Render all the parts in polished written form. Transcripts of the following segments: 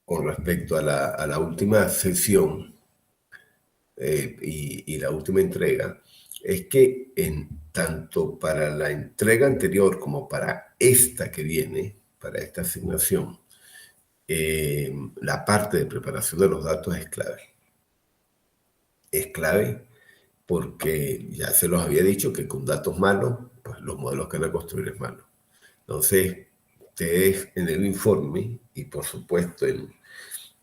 con respecto a la última sesión y la última entrega es que tanto para la entrega anterior como para esta que viene, para esta asignación, la parte de preparación de los datos es clave. Es clave porque ya se los había dicho que con datos malos, pues los modelos que van a construir es malo. Entonces, ustedes en el informe y por supuesto en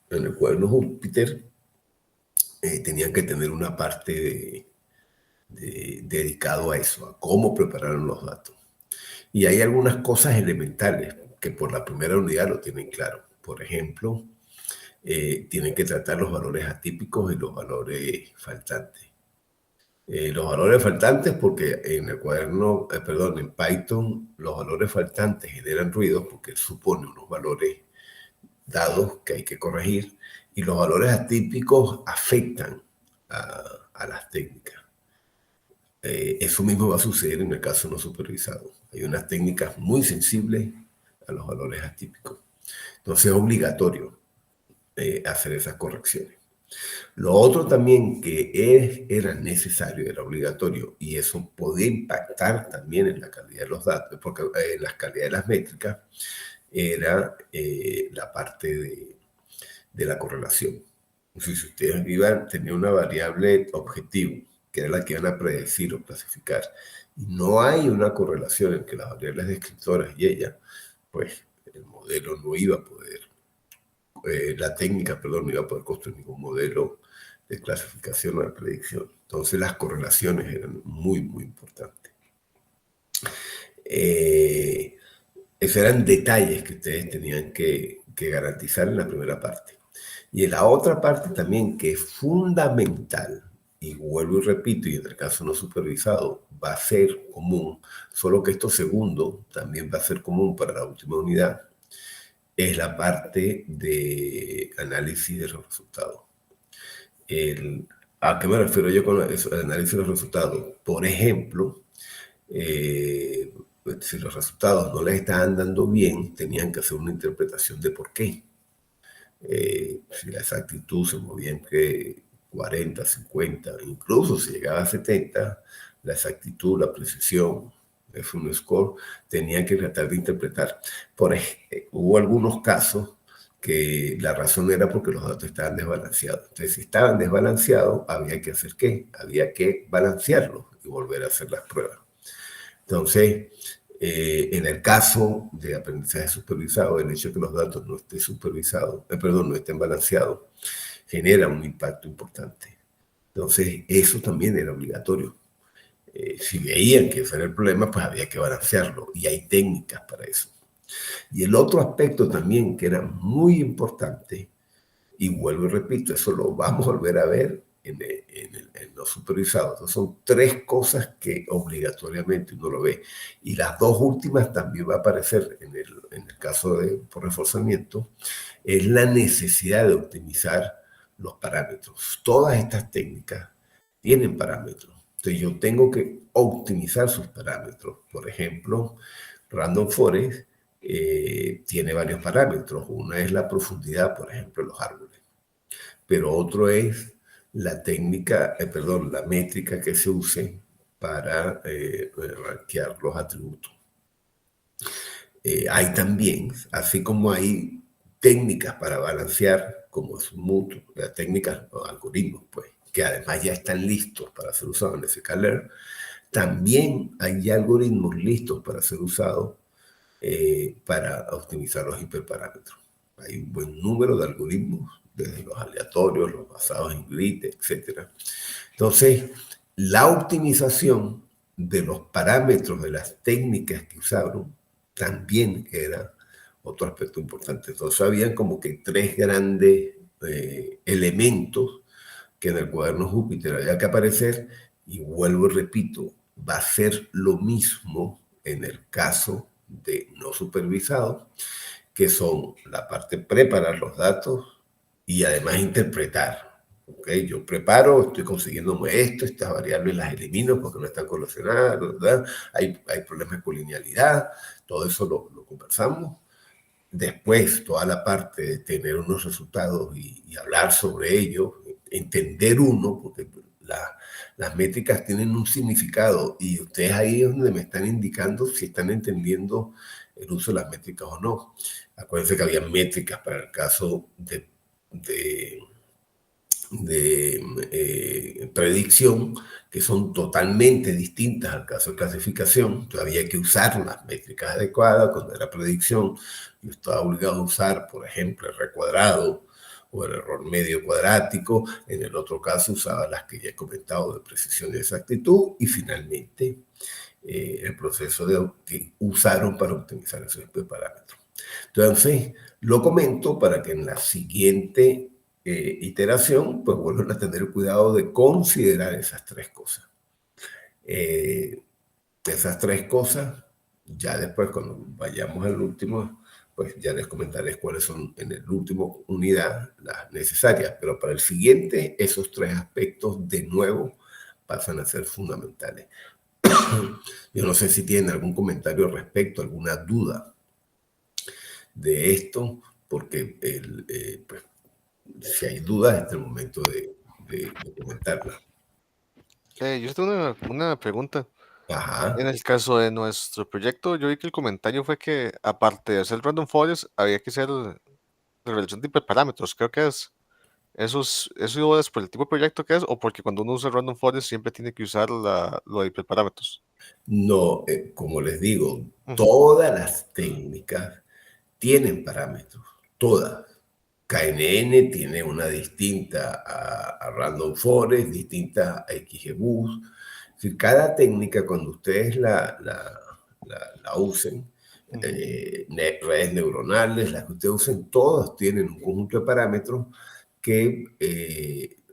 el cuaderno Júpiter tenían que tener una parte dedicado a eso, a cómo prepararon los datos. Y hay algunas cosas elementales que por la primera unidad lo tienen claro. Por ejemplo, tienen que tratar los valores atípicos y los valores faltantes. Los valores faltantes porque en el cuaderno, perdón, en Python los valores faltantes generan ruido porque supone unos valores dados que hay que corregir y los valores atípicos afectan a las técnicas. Eso mismo va a suceder en el caso no supervisado. Hay unas técnicas muy sensibles a los valores atípicos. Entonces es obligatorio hacer esas correcciones. Lo otro también que era necesario, era obligatorio, y eso podía impactar también en la calidad de los datos, porque en la calidad de las métricas, era la parte de la correlación. Si ustedes tenían una variable objetivo, que era la que iban a predecir o clasificar, y no hay una correlación entre las variables descriptoras y ella, pues el modelo no iba a poder, la técnica, perdón, no iba a poder construir ningún modelo de clasificación o de predicción. Entonces las correlaciones eran muy, muy importantes. Esos eran detalles que ustedes tenían que garantizar en la primera parte. Y en la otra parte también, que es fundamental, y vuelvo y repito, y en el caso no supervisado va a ser común, solo que esto segundo también va a ser común para la última unidad, es la parte de análisis de los resultados. ¿A qué me refiero yo con eso, el análisis de los resultados? Por ejemplo, si los resultados no les estaban dando bien, tenían que hacer una interpretación de por qué. Si la exactitud se movía entre 40, 50, incluso si llegaba a 70, la exactitud, la precisión, es un score, tenían que tratar de interpretar. Hubo algunos casos que la razón era porque los datos estaban desbalanceados. Entonces, si estaban desbalanceados, había que hacer ¿qué? Había que balancearlos y volver a hacer las pruebas. Entonces, en el caso de aprendizaje supervisado, el hecho de que los datos no estén supervisados, no estén balanceados, genera un impacto importante. Entonces, eso también era obligatorio. Si veían que ese era el problema, pues había que balancearlo y hay técnicas para eso. Y el otro aspecto también que era muy importante, y vuelvo y repito, eso lo vamos a volver a ver en los supervisados. Entonces son tres cosas que obligatoriamente uno lo ve. Y las dos últimas también va a aparecer en el caso de por reforzamiento, es la necesidad de optimizar los parámetros. Todas estas técnicas tienen parámetros. Entonces yo tengo que optimizar sus parámetros. Por ejemplo, Random Forest tiene varios parámetros. Una es la profundidad, por ejemplo, de los árboles. Pero otro es la técnica, la métrica que se use para rankear los atributos. Hay también, así como hay técnicas para balancear, como es mutuo, las técnicas, los algoritmos, pues, que además ya están listos para ser usados en sklearn, también hay algoritmos listos para ser usados para optimizar los hiperparámetros. Hay un buen número de algoritmos, desde los aleatorios, los basados en grid, etc. Entonces, la optimización de los parámetros de las técnicas que usaron también era otro aspecto importante. Entonces, habían como que tres grandes elementos que en el cuaderno Júpiter había que aparecer, y vuelvo y repito, va a ser lo mismo en el caso de no supervisado, que son la parte preparar los datos y además interpretar. ¿Okay? Yo preparo, estoy consiguiendo esto, estas variables las elimino porque no están correlacionadas, ¿verdad? Hay problemas de colinealidad, todo eso lo conversamos. después toda la parte de tener unos resultados y hablar sobre ellos, entender uno, porque las métricas tienen un significado y ustedes ahí es donde me están indicando si están entendiendo el uso de las métricas o no. Acuérdense que había métricas para el caso de predicción que son totalmente distintas al caso de clasificación. Todavía hay que usar las métricas adecuadas. Cuando era predicción, yo estaba obligado a usar, por ejemplo, el R² o el error medio cuadrático. En el otro caso usaba las que ya he comentado de precisión y exactitud. Y finalmente el proceso que usaron para optimizar esos parámetros. Entonces, lo comento para que en la siguiente iteración, pues vuelvan a tener cuidado de considerar esas tres cosas. Esas tres cosas, ya después cuando vayamos al último, pues ya les comentaré cuáles son en el último unidad las necesarias, pero para el siguiente esos tres aspectos de nuevo pasan a ser fundamentales. Yo no sé si tienen algún comentario al respecto, alguna duda de esto, porque pues, si hay dudas, este es el momento de comentarla. Yo tengo una pregunta. En Ajá. el caso de nuestro proyecto, yo vi que el comentario fue que, aparte de hacer random forest, había que hacer la relación de hiperparámetros. Creo que es. ¿Eso es por el tipo de proyecto que es o porque cuando uno usa random forest siempre tiene que usar lo de hiperparámetros? No, como les digo, Ujú. todas las técnicas tienen parámetros, todas. KNN tiene una distinta a Random Forest, distinta a XGBoost. Si cada técnica, cuando ustedes la usen, Ujú. redes neuronales, las que ustedes usen, todas tienen un conjunto de parámetros que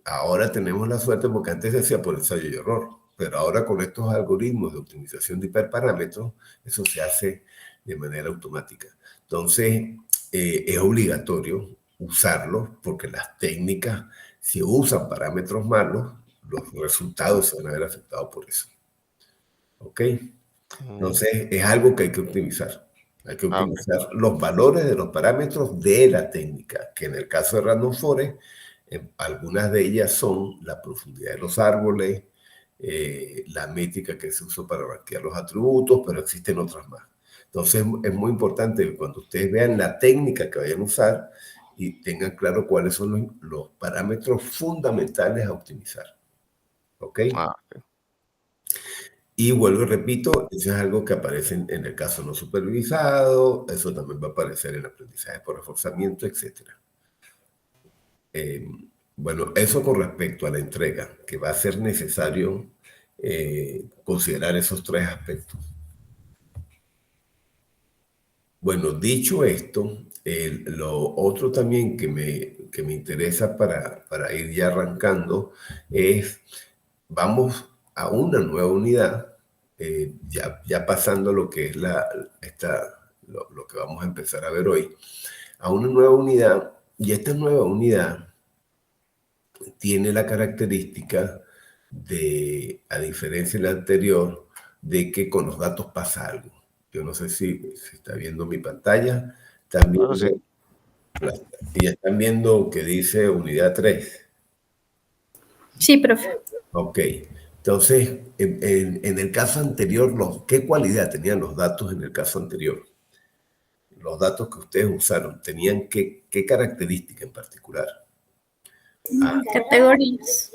ahora tenemos la suerte, porque antes se hacía por ensayo y error, pero ahora con estos algoritmos de optimización de hiperparámetros, eso se hace de manera automática. Entonces, es obligatorio usarlos porque las técnicas, si usan parámetros malos, los resultados se van a ver afectados por eso. ¿Ok? Mm. Entonces, es algo que hay que optimizar. Hay que Ok. optimizar los valores de los parámetros de la técnica, que en el caso de Random Forest, algunas de ellas son la profundidad de los árboles, la métrica que se usó para rankear los atributos, pero existen otras más. Entonces, es muy importante que cuando ustedes vean la técnica que vayan a usar y tengan claro cuáles son los parámetros fundamentales a optimizar. ¿Ok? Ah, ok. Y vuelvo y repito, eso es algo que aparece en el caso no supervisado, eso también va a aparecer en aprendizaje por reforzamiento, etc. Eh, bueno, eso con respecto a la entrega, que va a ser necesario considerar esos tres aspectos. Bueno, dicho esto, lo otro también que me interesa para ir ya arrancando es, vamos a una nueva unidad, ya pasando lo que es lo que vamos a empezar a ver hoy, a una nueva unidad, y esta nueva unidad tiene la característica de, a diferencia de la anterior, de que con los datos pasa algo. Yo no sé si se está viendo mi pantalla. Están Ahora sí. viendo, y están viendo que dice unidad 3. Sí, profe. Ok. Entonces, en el caso anterior, ¿qué cualidad tenían los datos en el caso anterior? Los datos que ustedes usaron, ¿tenían qué característica en particular? Categorías.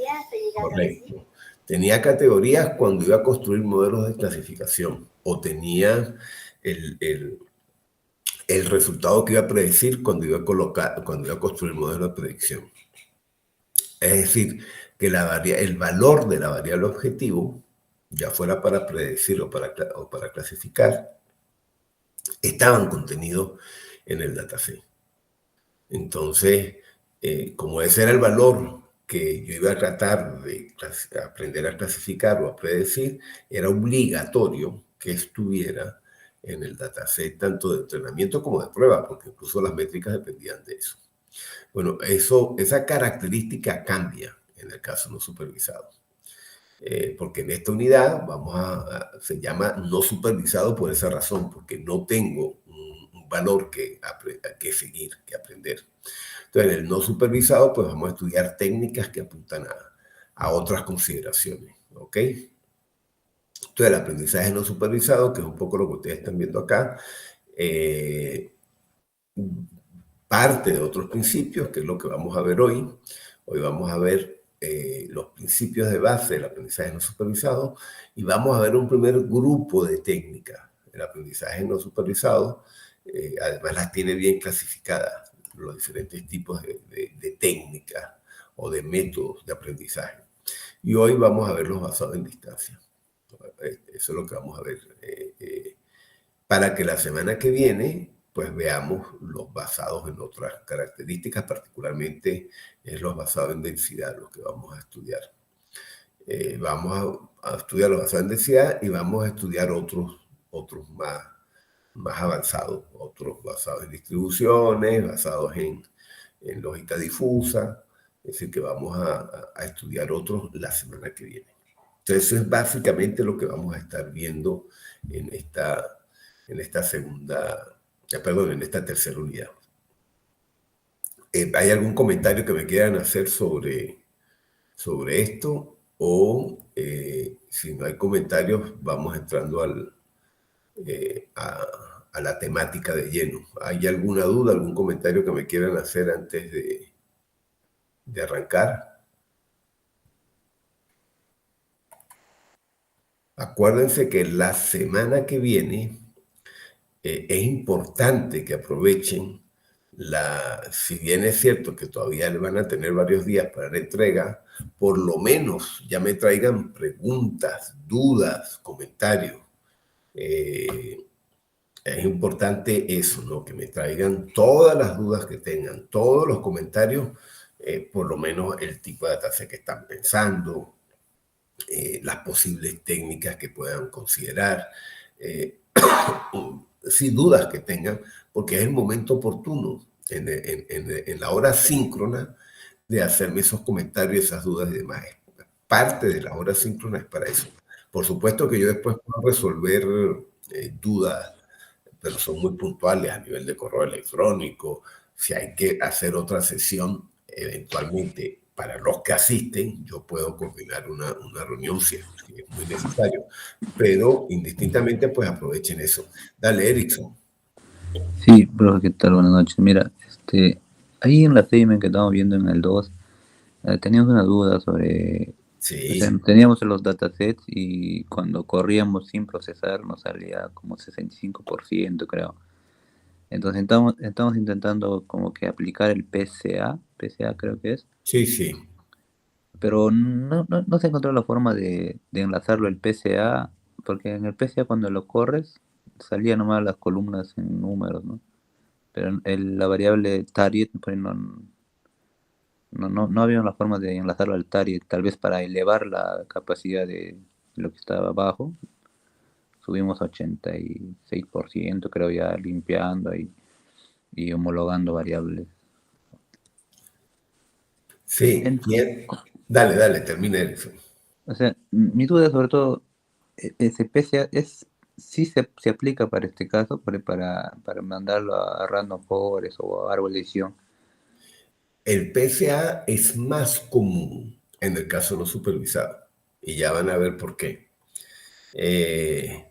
Correcto. Tenía categorías cuando iba a construir modelos de clasificación o tenía el, el- el resultado que iba a predecir cuando iba a construir modelos de predicción. Es decir, que el valor de la variable objetivo, ya fuera para predecir o para clasificar, estaban contenidos en el dataset. Entonces, como ese era el valor que yo iba a tratar de aprender a clasificar o a predecir, era obligatorio que estuviera en el dataset tanto de entrenamiento como de prueba, porque incluso las métricas dependían de eso. Bueno, esa característica cambia en el caso no supervisado. Porque en esta unidad se llama no supervisado por esa razón, porque no tengo un un valor que seguir, que aprender. Entonces, en el no supervisado, pues vamos a estudiar técnicas que apuntan a otras consideraciones, ¿ok? Entonces, el aprendizaje no supervisado, que es un poco lo que ustedes están viendo acá, parte de otros principios, que es lo que vamos a ver hoy. Hoy vamos a ver los principios de base del aprendizaje no supervisado y vamos a ver un primer grupo de técnicas. El aprendizaje no supervisado, además las tiene bien clasificadas, los diferentes tipos de técnicas o de métodos de aprendizaje. Y hoy vamos a ver los basados en distancia. Eso es lo que vamos a ver. Para que la semana que viene, pues veamos los basados en otras características, particularmente los basados en densidad, los que vamos a estudiar. Vamos a estudiar los basados en densidad y vamos a estudiar otros más avanzados, otros basados en distribuciones, basados en lógica difusa, es decir, que vamos a estudiar otros la semana que viene. Entonces, eso es básicamente lo que vamos a estar viendo en esta tercera unidad. ¿Hay algún comentario que me quieran hacer sobre esto? O si no hay comentarios, vamos entrando a la temática de lleno. ¿Hay alguna duda, algún comentario que me quieran hacer antes de arrancar? Acuérdense que la semana que viene es importante que aprovechen si bien es cierto que todavía le van a tener varios días para la entrega, por lo menos ya me traigan preguntas, dudas, comentarios. Es importante eso, ¿no? Que me traigan todas las dudas que tengan, todos los comentarios, por lo menos el tipo de tasa que están pensando, las posibles técnicas que puedan considerar, sin dudas que tengan, porque es el momento oportuno, en la hora síncrona, de hacerme esos comentarios, esas dudas y demás. Parte de la hora síncrona es para eso. Por supuesto que yo después puedo resolver dudas, pero son muy puntuales a nivel de correo electrónico. Si hay que hacer otra sesión, eventualmente, para los que asisten, yo puedo coordinar una reunión si es muy necesario. Pero, indistintamente, pues aprovechen eso. Dale, Erickson. Sí, profe, ¿qué tal? Buenas noches. Mira, ahí en la statement que estamos viendo en el 2, teníamos una duda sobre... Sí. Teníamos los datasets y cuando corríamos sin procesar nos salía como 65%, creo. Entonces estamos intentando como que aplicar el PCA creo que es. Sí, sí. Pero no se encontró la forma de enlazarlo al PCA, porque en el PCA cuando lo corres salía nomás las columnas en números, ¿no? Pero la variable target pues no había una forma de enlazarlo al target, tal vez para elevar la capacidad de lo que estaba abajo. Subimos a 86%, creo, ya limpiando y homologando variables. Sí, bien. Dale, termina eso. O sea, mi duda sobre todo, ese PCA sí se aplica para este caso, para mandarlo a Random Forest o a árbol de decisión. El PCA es más común en el caso no supervisado, y ya van a ver por qué. En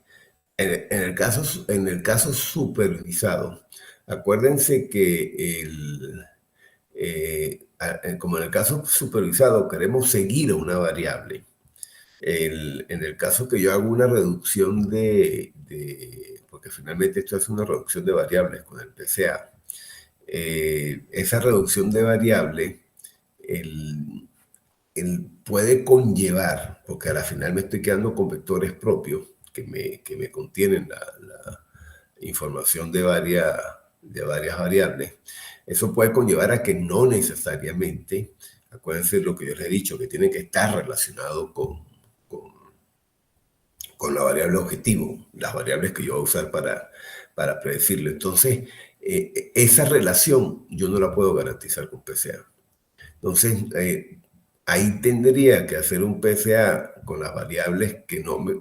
el caso supervisado, acuérdense que como en el caso supervisado queremos seguir a una variable. En el caso que yo hago una reducción porque finalmente esto es una reducción de variables con el PCA, esa reducción de variable puede conllevar, porque a la final me estoy quedando con vectores propios que me contienen la información de varias variables. Eso puede conllevar a que no necesariamente, acuérdense lo que yo les he dicho, que tiene que estar relacionado con la variable objetivo, las variables que yo voy a usar para predecirlo. Entonces, esa relación yo no la puedo garantizar con PCA. Entonces, ahí tendría que hacer un PCA con las variables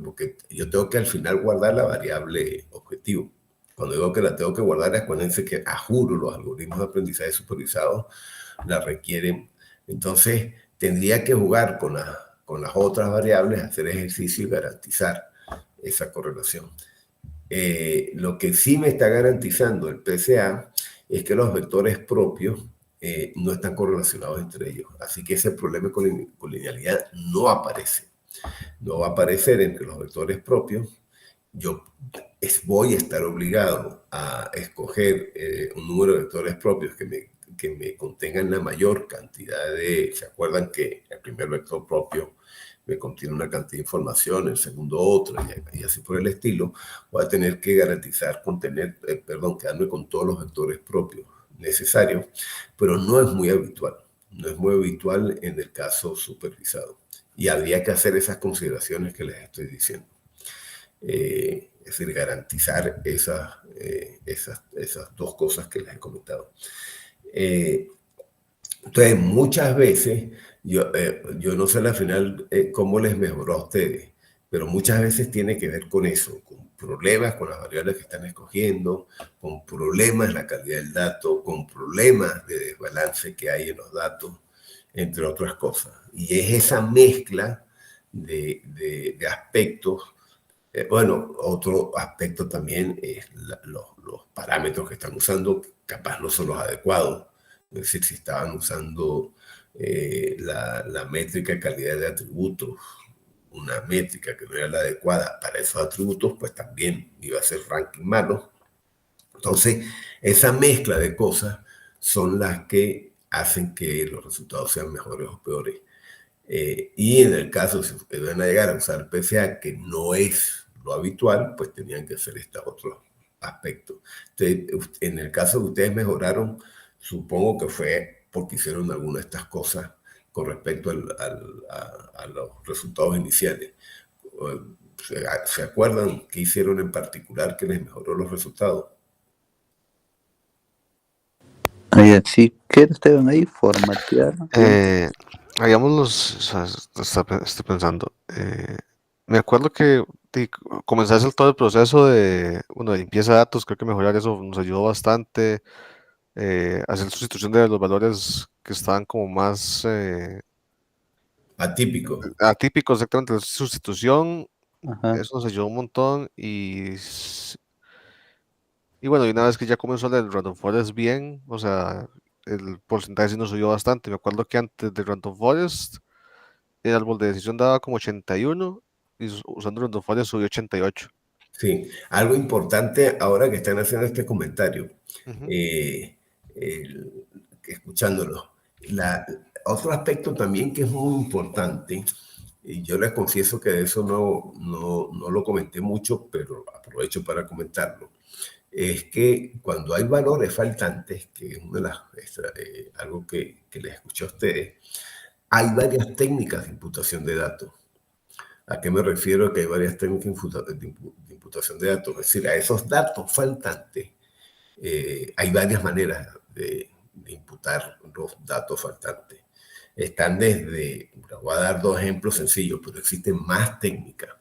porque yo tengo que al final guardar la variable objetivo. Cuando digo que la tengo que guardar, acuérdense que, a juro, los algoritmos de aprendizaje supervisado la requieren. Entonces, tendría que jugar con las otras variables, hacer ejercicio y garantizar esa correlación. Lo que sí me está garantizando el PSA es que los vectores propios no están correlacionados entre ellos. Así que ese problema de colinealidad no aparece. No va a aparecer entre los vectores propios. Yo voy a estar obligado a escoger un número de vectores propios que me contengan la mayor cantidad de... ¿Se acuerdan que el primer vector propio me contiene una cantidad de información, el segundo otra, y así por el estilo? Voy a tener que garantizar quedarme con todos los vectores propios necesarios, pero no es muy habitual. No es muy habitual en el caso supervisado. Y habría que hacer esas consideraciones que les estoy diciendo. Es decir, garantizar esas dos cosas que les he comentado. Entonces, muchas veces, yo no sé al final cómo les mejoró a ustedes, pero muchas veces tiene que ver con eso, con problemas con las variables que están escogiendo, con problemas en la calidad del dato, con problemas de desbalance que hay en los datos, entre otras cosas. Y es esa mezcla de aspectos. Bueno, otro aspecto también es los parámetros que están usando, capaz no son los adecuados. Es decir, si estaban usando la métrica de calidad de atributos, una métrica que no era la adecuada para esos atributos, pues también iba a ser ranking malo. Entonces, esa mezcla de cosas son las que hacen que los resultados sean mejores o peores. Y en el caso, si ustedes van a llegar a usar PSA, que no es lo habitual, pues tenían que hacer estos otros aspectos. Entonces, en el caso que ustedes mejoraron, supongo que fue porque hicieron alguna de estas cosas con respecto a los resultados iniciales. ¿Se acuerdan qué hicieron en particular que les mejoró los resultados? Sí, ¿qué estaban ahí? Formatear. Estoy pensando. Me acuerdo que comencé a hacer todo el proceso de limpieza de datos. Creo que mejorar eso nos ayudó bastante. Hacer sustitución de los valores que estaban como más Atípico. atípicos, exactamente. La sustitución, Ajá. eso nos ayudó un montón. Y bueno, y una vez que ya comenzó el Random Forest bien, o sea, el porcentaje sí nos subió bastante. Me acuerdo que antes de Random Forest, el árbol de decisión daba como 81 y usando Random Forest subió 88. Sí, algo importante ahora que están haciendo este comentario, Ujú. Escuchándolo. Otro aspecto también que es muy importante, y yo les confieso que de eso no lo comenté mucho, pero aprovecho para comentarlo, es que cuando hay valores faltantes, que es algo que les escuché a ustedes, hay varias técnicas de imputación de datos. ¿A qué me refiero? Que hay varias técnicas de imputación de datos. Es decir, a esos datos faltantes hay varias maneras de imputar los datos faltantes. Están les voy a dar dos ejemplos sencillos, pero existen más técnicas.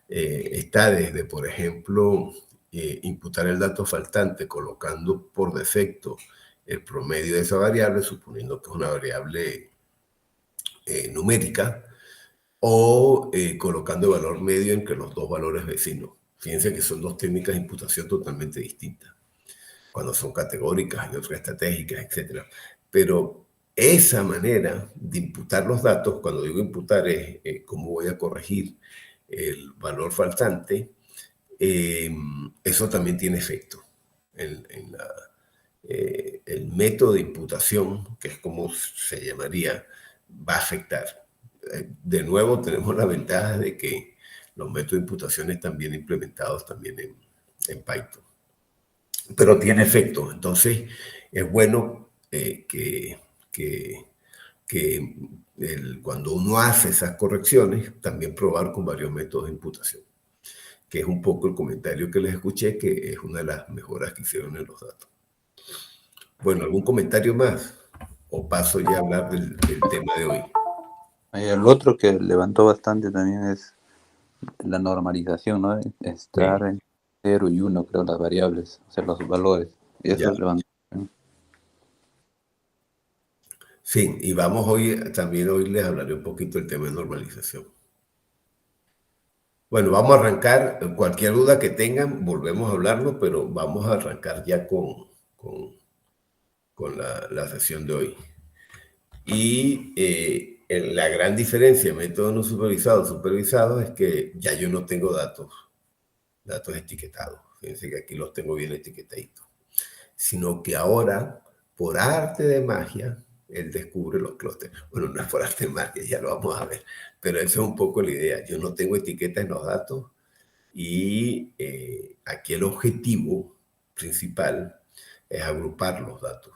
Está desde, por ejemplo, imputar el dato faltante colocando por defecto el promedio de esa variable, suponiendo que es una variable numérica, o colocando el valor medio entre los dos valores vecinos. Fíjense que son dos técnicas de imputación totalmente distintas, cuando son categóricas y otras estratégicas, etc. Pero esa manera de imputar los datos, cuando digo imputar es cómo voy a corregir el valor faltante, eso también tiene efecto. El método de imputación, que es como se llamaría, va a afectar. De nuevo, tenemos la ventaja de que los métodos de imputación están bien implementados también en Python. Pero tiene efecto. Entonces, es bueno cuando uno hace esas correcciones, también probar con varios métodos de imputación, que es un poco el comentario que les escuché, que es una de las mejoras que hicieron en los datos. Bueno, ¿algún comentario más? ¿O paso ya a hablar del tema de hoy? El otro que levantó bastante también es la normalización, ¿no? Estar 0 y 1, creo, las variables, o sea, los valores. Y eso Ya. levantó. Sí, y vamos también hoy les hablaré un poquito del tema de normalización. Bueno, vamos a arrancar. Cualquier duda que tengan, volvemos a hablarlo, pero vamos a arrancar ya con la sesión de hoy. Y la gran diferencia método no supervisado, supervisado, es que ya yo no tengo datos etiquetados. Fíjense que aquí los tengo bien etiquetaditos. Sino que ahora, por arte de magia, él descubre los clústeres. Bueno, no es por arte de magia, ya lo vamos a ver, pero esa es un poco la idea. Yo no tengo etiquetas en los datos y aquí el objetivo principal es agrupar los datos.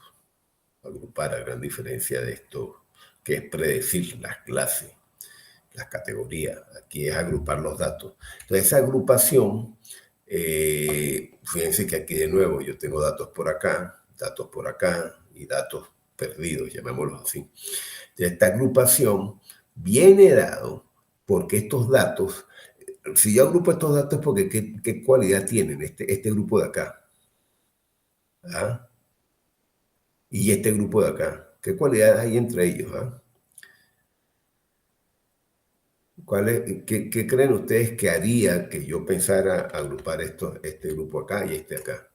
Agrupar, a gran diferencia de esto, que es predecir las clases, las categorías. Aquí es agrupar los datos. Entonces, esa agrupación, fíjense que aquí de nuevo yo tengo datos por acá y datos perdidos, llamémoslos así. Entonces, esta agrupación viene dado porque estos datos, si yo agrupo estos datos, porque ¿qué cualidad tienen este grupo de acá? ¿Ah? Y este grupo de acá. ¿Qué cualidades hay entre ellos? ¿Ah? ¿Qué creen ustedes que haría que yo pensara agrupar este grupo acá y este acá?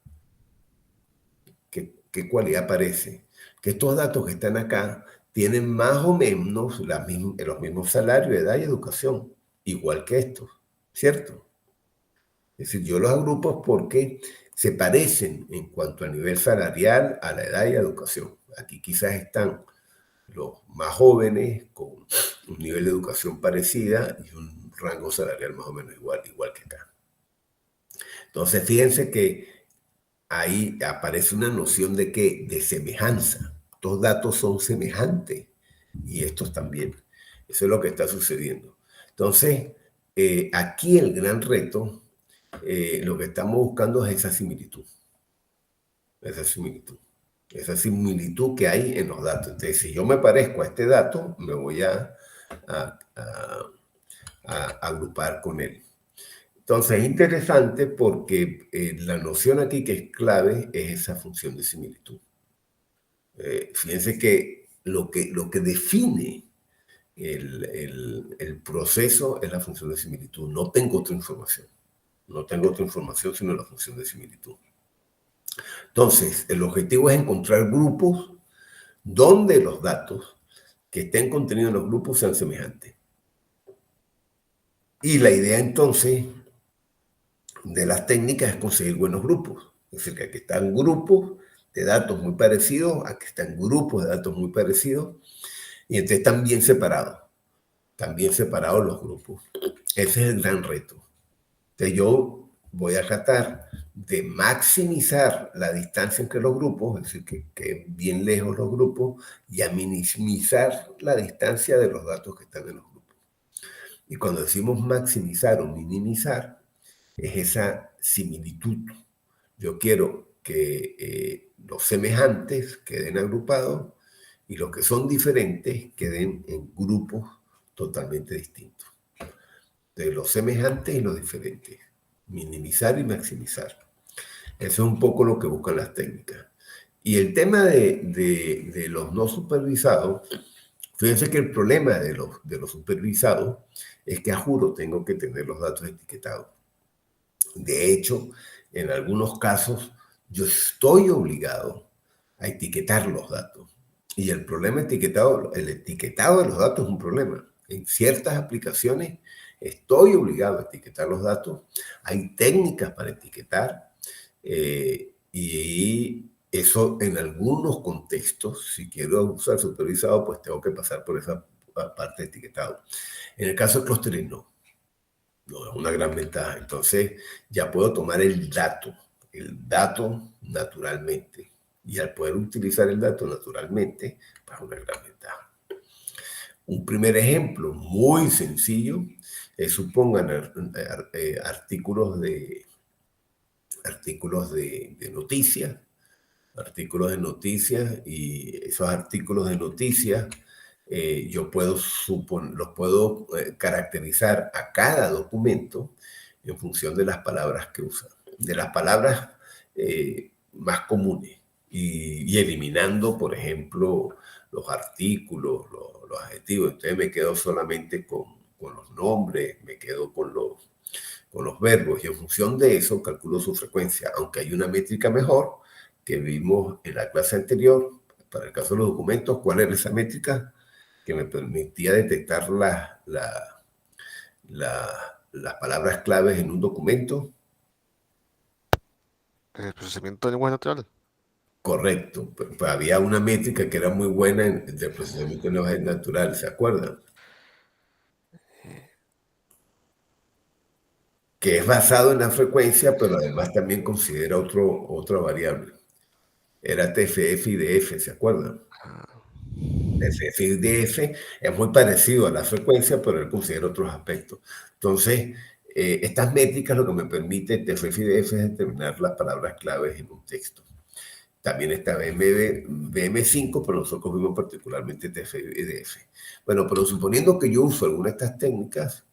¿Qué cualidad parece? Que estos datos que están acá tienen más o menos los mismos salarios, edad y educación, igual que estos, ¿cierto? Es decir, yo los agrupo porque se parecen en cuanto a nivel salarial, a la edad y a la educación. Aquí quizás están los más jóvenes con un nivel de educación parecida y un rango salarial más o menos igual que acá. Entonces, fíjense que ahí aparece una noción de ¿qué? De semejanza. Estos datos son semejantes y estos también. Eso es lo que está sucediendo. Entonces, aquí el gran reto, lo que estamos buscando es esa similitud. Esa similitud. Esa similitud que hay en los datos. Entonces, si yo me parezco a este dato, me voy a agrupar con él. Entonces, es interesante porque la noción aquí que es clave es esa función de similitud. Fíjense que lo que define el proceso es la función de similitud. No tengo otra información. No tengo otra información sino la función de similitud. Entonces, el objetivo es encontrar grupos donde los datos que estén contenidos en los grupos sean semejantes. Y la idea entonces de las técnicas es conseguir buenos grupos. Es decir, que aquí están grupos de datos muy parecidos, aquí están grupos de datos muy parecidos, y entonces están bien separados los grupos. Ese es el gran reto. Entonces yo voy a tratar de maximizar la distancia entre los grupos, es decir, que bien lejos los grupos, y a minimizar la distancia de los datos que están en los grupos. Y cuando decimos maximizar o minimizar, es esa similitud. Yo quiero que los semejantes queden agrupados y los que son diferentes queden en grupos totalmente distintos. De los semejantes y los diferentes. Minimizar y maximizar. Eso es un poco lo que buscan las técnicas. Y el tema de los no supervisados, fíjense que el problema de los supervisados es que a juro tengo que tener los datos etiquetados. De hecho, en algunos casos, yo estoy obligado a etiquetar los datos. Y el problema el etiquetado de los datos es un problema. En ciertas aplicaciones estoy obligado a etiquetar los datos. Hay técnicas para etiquetar y eso en algunos contextos, si quiero usar supervisado, pues tengo que pasar por esa parte de etiquetado. En el caso de clustering, no. No, es una gran ventaja. Entonces, ya puedo tomar el dato naturalmente. Y al poder utilizar el dato naturalmente, pues es una gran ventaja. Un primer ejemplo muy sencillo es, supongan, artículos de noticias. Artículos de noticias, y esos artículos de noticias yo los puedo caracterizar a cada documento en función de las palabras que usan. de las palabras más comunes y eliminando, por ejemplo, los artículos, los adjetivos. Entonces me quedo solamente con los nombres, me quedo con los verbos y en función de eso calculo su frecuencia, aunque hay una métrica mejor que vimos en la clase anterior. Para el caso de los documentos, ¿cuál era esa métrica? Que me permitía detectar las palabras claves en un documento. El procesamiento de lenguaje natural. Correcto. Pues había una métrica que era muy buena del procesamiento de lenguaje natural, ¿se acuerdan? Que es basado en la frecuencia, pero además también considera otra variable. Era TFF y DF, ¿se acuerdan? TFF y DF es muy parecido a la frecuencia, pero él considera otros aspectos. Entonces, estas métricas lo que me permite TFF y DF es determinar las palabras claves en un texto. También está BM5, pero nosotros vimos particularmente TFF y DF. Bueno, pero suponiendo que yo uso alguna de estas técnicas,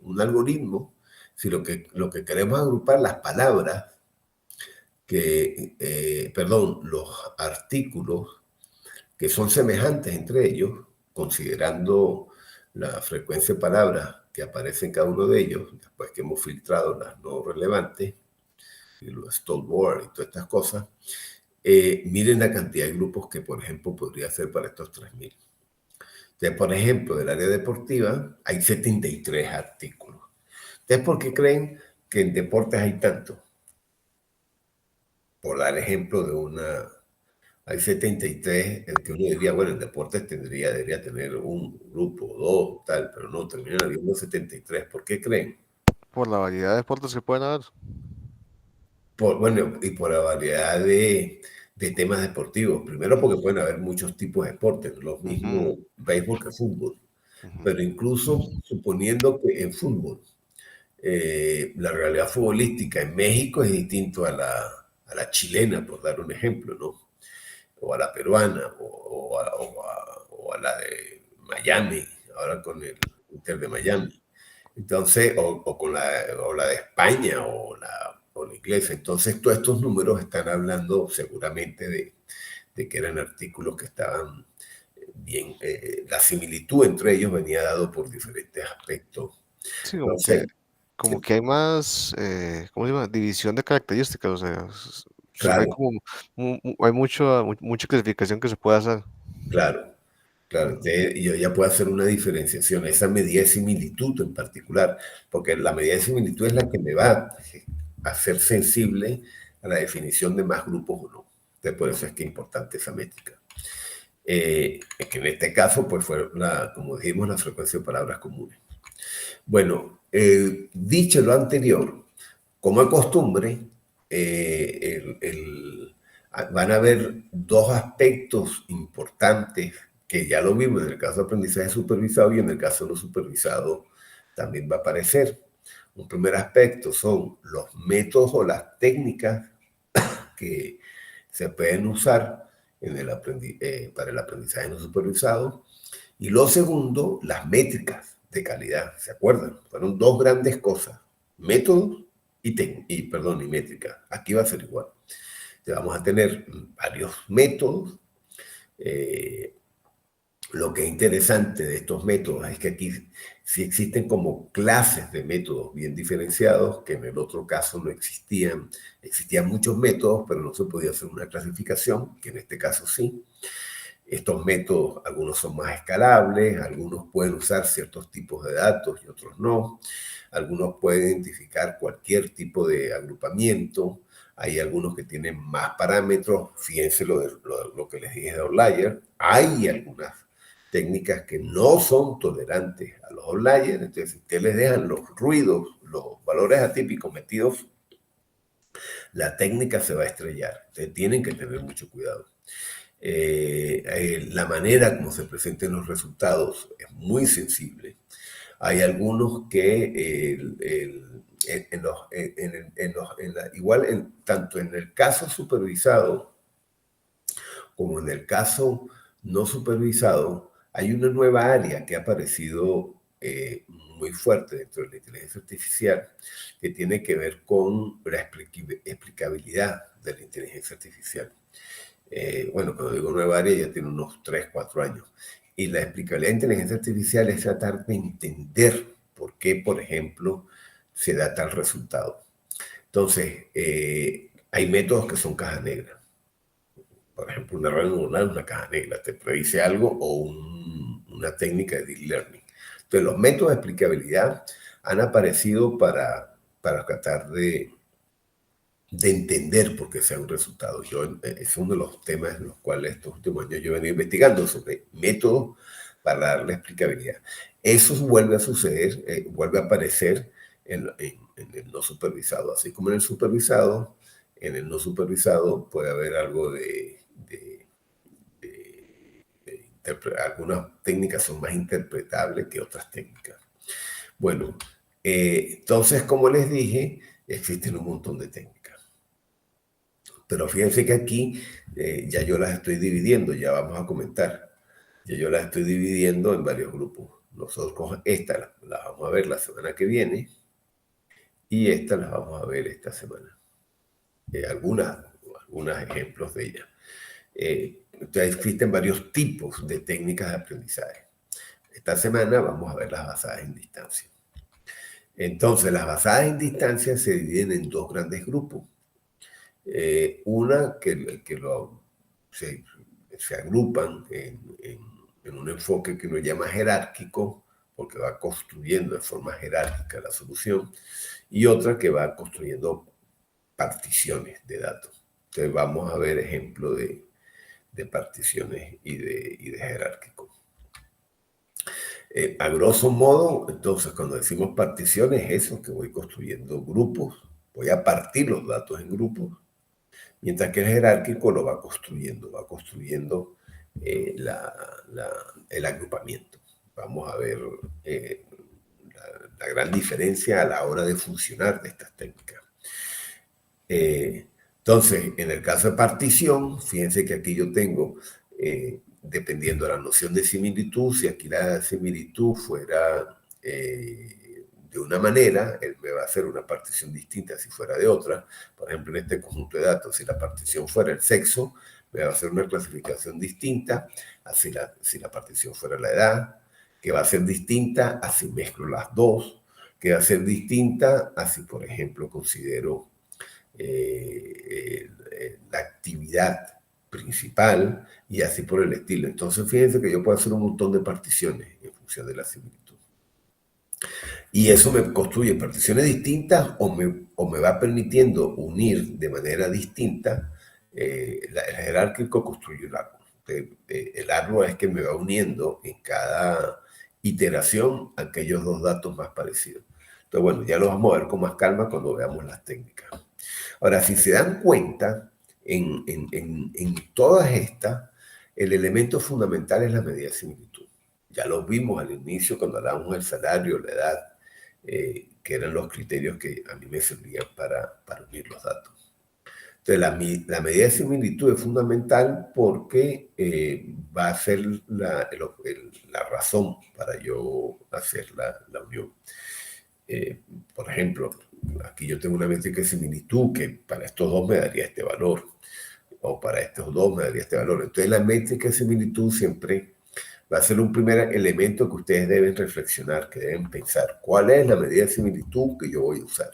un algoritmo, si lo que queremos es agrupar las palabras los artículos que son semejantes entre ellos, considerando la frecuencia de palabras que aparecen en cada uno de ellos, después que hemos filtrado las no relevantes, y los stalwart y todas estas cosas, miren la cantidad de grupos que, por ejemplo, podría ser para estos 3000. Entonces, por ejemplo, del área deportiva hay 73 artículos. ¿Ustedes por qué creen que en deportes hay tanto? Por dar ejemplo hay 73, el que uno diría, bueno, en deportes debería tener un grupo, dos, tal, pero no, terminan habiendo 73. ¿Por qué creen? Por la variedad de deportes que pueden haber. Bueno, y por la variedad de temas deportivos. Primero porque pueden haber muchos tipos de deportes, no lo mismo béisbol que fútbol. Pero incluso suponiendo que en fútbol la realidad futbolística en México es distinto a la chilena, por dar un ejemplo, ¿no? O a la peruana, o a la de Miami, ahora con el Inter de Miami. Entonces, o la de España, o la inglesa. Entonces, todos estos números están hablando seguramente de que eran artículos que estaban bien. La similitud entre ellos venía dado por diferentes aspectos. Sí, Entonces, como que hay más, ¿cómo se llama? División de características, o sea, hay claro, como, hay mucha clasificación que se puede hacer. claro. Claro, entonces yo ya puedo hacer una diferenciación, esa medida de similitud en particular, porque la medida de similitud es la que me va a hacer sensible a la definición de más grupos o no. Entonces, por eso es que es importante esa métrica. Que en este caso, pues fue, como dijimos, la frecuencia de palabras comunes. Bueno, dicho lo anterior, como es costumbre, van a haber dos aspectos importantes que ya lo vimos en el caso de aprendizaje supervisado y en el caso no supervisado también va a aparecer. Un primer aspecto son los métodos o las técnicas que se pueden usar para el aprendizaje no supervisado. Y lo segundo, las métricas de calidad. ¿Se acuerdan? Fueron dos grandes cosas, métodos y métricas. Aquí va a ser igual. Entonces vamos a tener varios métodos. Lo que es interesante de estos métodos es que aquí sí existen como clases de métodos bien diferenciados, que en el otro caso no existían. Existían muchos métodos, pero no se podía hacer una clasificación, que en este caso sí. Estos métodos, algunos son más escalables, algunos pueden usar ciertos tipos de datos y otros no. Algunos pueden identificar cualquier tipo de agrupamiento. Hay algunos que tienen más parámetros. Fíjense lo que les dije de outlier. Hay algunas técnicas que no son tolerantes a los outliers. Entonces, si ustedes les dejan los ruidos, los valores atípicos metidos, la técnica se va a estrellar. Entonces, tienen que tener mucho cuidado. La manera como se presenten los resultados es muy sensible. Hay algunos que tanto en el caso supervisado como en el caso no supervisado, hay una nueva área que ha aparecido muy fuerte dentro de la inteligencia artificial que tiene que ver con la explicabilidad de la inteligencia artificial. Bueno, cuando digo nueva área ya tiene unos 3, 4 años. Y la explicabilidad de inteligencia artificial es tratar de entender por qué, por ejemplo, se da tal resultado. Entonces, hay métodos que son caja negra. Por ejemplo, una red neuronal es una caja negra, te predice algo, o una técnica de deep learning. Entonces, los métodos de explicabilidad han aparecido para tratar de entender por qué sea un resultado. Es uno de los temas en los cuales estos últimos años yo he venido investigando sobre métodos para darle explicabilidad. Eso vuelve a suceder, vuelve a aparecer en el no supervisado. Así como en el supervisado, en el no supervisado puede haber algo algunas técnicas son más interpretables que otras técnicas. Bueno, entonces, como les dije, existen un montón de técnicas. Pero fíjense que aquí ya yo las estoy dividiendo, ya vamos a comentar. Ya yo las estoy dividiendo en varios grupos. Nosotros esta la vamos a ver la semana que viene y esta las vamos a ver esta semana. Algunos ejemplos de ellas. Entonces existen varios tipos de técnicas de aprendizaje. Esta semana vamos a ver las basadas en distancia. Entonces, las basadas en distancia se dividen en dos grandes grupos. Una se agrupan en un enfoque que uno llama jerárquico, porque va construyendo de forma jerárquica la solución, y otra que va construyendo particiones de datos. Entonces vamos a ver ejemplos de particiones y de jerárquico. A grosso modo, entonces, cuando decimos particiones, es eso, que voy construyendo grupos, voy a partir los datos en grupos, mientras que el jerárquico lo va construyendo el agrupamiento. Vamos a ver la gran diferencia a la hora de funcionar de estas técnicas. Entonces, en el caso de partición, fíjense que aquí yo tengo, dependiendo de la noción de similitud, si aquí la similitud fuera de una manera, él me va a hacer una partición distinta si fuera de otra. Por ejemplo, en este conjunto de datos, si la partición fuera el sexo, me va a hacer una clasificación distinta, así si la partición fuera la edad, que va a ser distinta así mezclo las dos, que va a ser distinta así, por ejemplo, considero la actividad principal y así por el estilo. Entonces, fíjense que yo puedo hacer un montón de particiones en función de la similitud. Y eso me construye particiones distintas o me va permitiendo unir de manera distinta. El jerárquico construye el árbol. El árbol es que me va uniendo en cada iteración aquellos dos datos más parecidos. Entonces, bueno, ya lo vamos a ver con más calma cuando veamos las técnicas. Ahora, si se dan cuenta, en todas estas, el elemento fundamental es la medida de similitud. Ya lo vimos al inicio cuando hablábamos del salario, la edad, que eran los criterios que a mí me servían para unir los datos. Entonces, la medida de similitud es fundamental porque va a ser la razón para yo hacer la unión. Por ejemplo, aquí yo tengo una métrica de similitud que para estos dos me daría este valor, o para estos dos me daría este valor. Entonces, la métrica de similitud siempre va a ser un primer elemento que ustedes deben reflexionar, que deben pensar. ¿Cuál es la medida de similitud que yo voy a usar?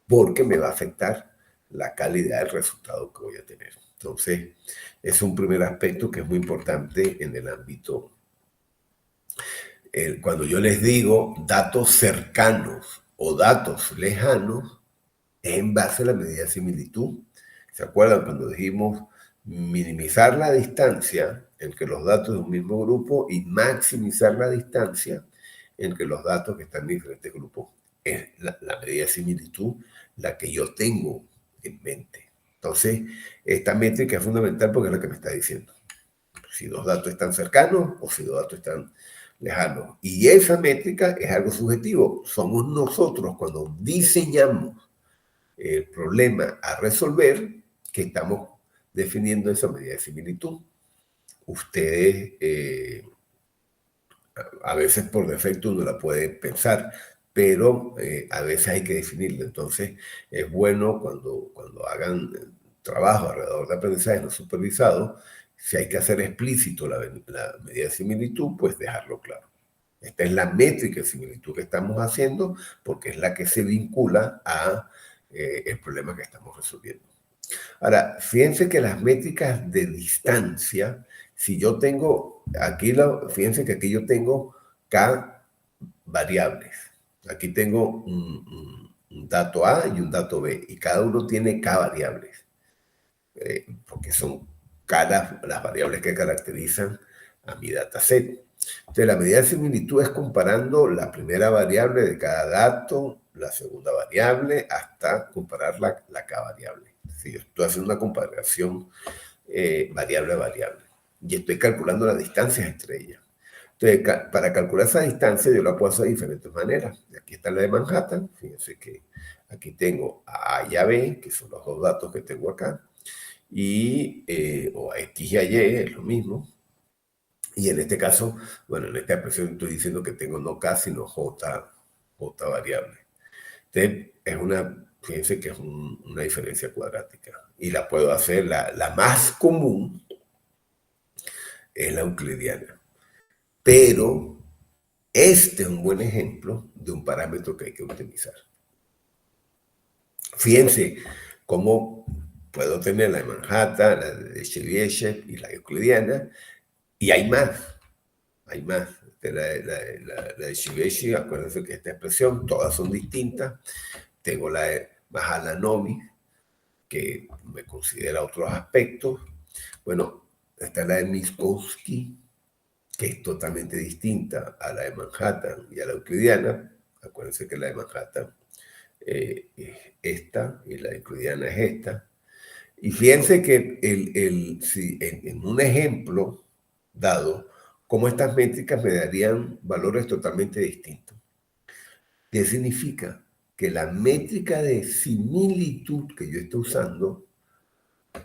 Porque me va a afectar la calidad del resultado que voy a tener. Entonces, es un primer aspecto que es muy importante en el ámbito. Cuando yo les digo datos cercanos o datos lejanos, es en base a la medida de similitud. ¿Se acuerdan cuando dijimos minimizar la distancia entre los datos de un mismo grupo y maximizar la distancia entre los datos que están en diferentes grupos? Es la medida de similitud la que yo tengo en mente. Entonces, esta métrica es fundamental porque es la que me está diciendo si dos datos están cercanos o si dos datos están lejanos. Y esa métrica es algo subjetivo. Somos nosotros cuando diseñamos el problema a resolver que estamos definiendo esa medida de similitud. Ustedes A veces por defecto uno la puede pensar, pero a veces hay que definirla. Entonces, es bueno cuando hagan trabajo alrededor de aprendizaje no supervisado, si hay que hacer explícito la medida de similitud, pues dejarlo claro. Esta es la métrica de similitud que estamos haciendo porque es la que se vincula a el problema que estamos resolviendo. Ahora, fíjense que las métricas de distancia, si yo tengo, fíjense que aquí yo tengo K variables. Aquí tengo un dato A y un dato B, y cada uno tiene K variables, porque son K las variables que caracterizan a mi dataset. Entonces, la medida de similitud es comparando la primera variable de cada dato, la segunda variable, hasta comparar la K variable. Si yo estoy haciendo una comparación variable a variable y estoy calculando las distancias entre ellas. Entonces, para calcular esa distancia yo la puedo hacer de diferentes maneras. Aquí está la de Manhattan. Fíjense que aquí tengo a A y a B, que son los dos datos que tengo acá, o a X y a Y, es lo mismo. Y en este caso, bueno, en esta expresión estoy diciendo que tengo no K, sino J variable. Entonces, fíjense que es una diferencia cuadrática. Y la puedo hacer, la más común es la euclidiana. Pero este es un buen ejemplo de un parámetro que hay que optimizar. Fíjense cómo puedo tener la de Manhattan, la de Chebyshev y la euclidiana, y hay más. Hay más. La de Chebyshev, acuérdense que esta expresión, todas son distintas. Tengo la de Mahalanobis, que me considera otros aspectos. Bueno, está la de Minkowski, que es totalmente distinta a la de Manhattan y a la euclidiana. Acuérdense que la de Manhattan es esta y la euclidiana es esta. Y fíjense que si en un ejemplo dado, cómo estas métricas me darían valores totalmente distintos. ¿Qué significa? Que la métrica de similitud que yo estoy usando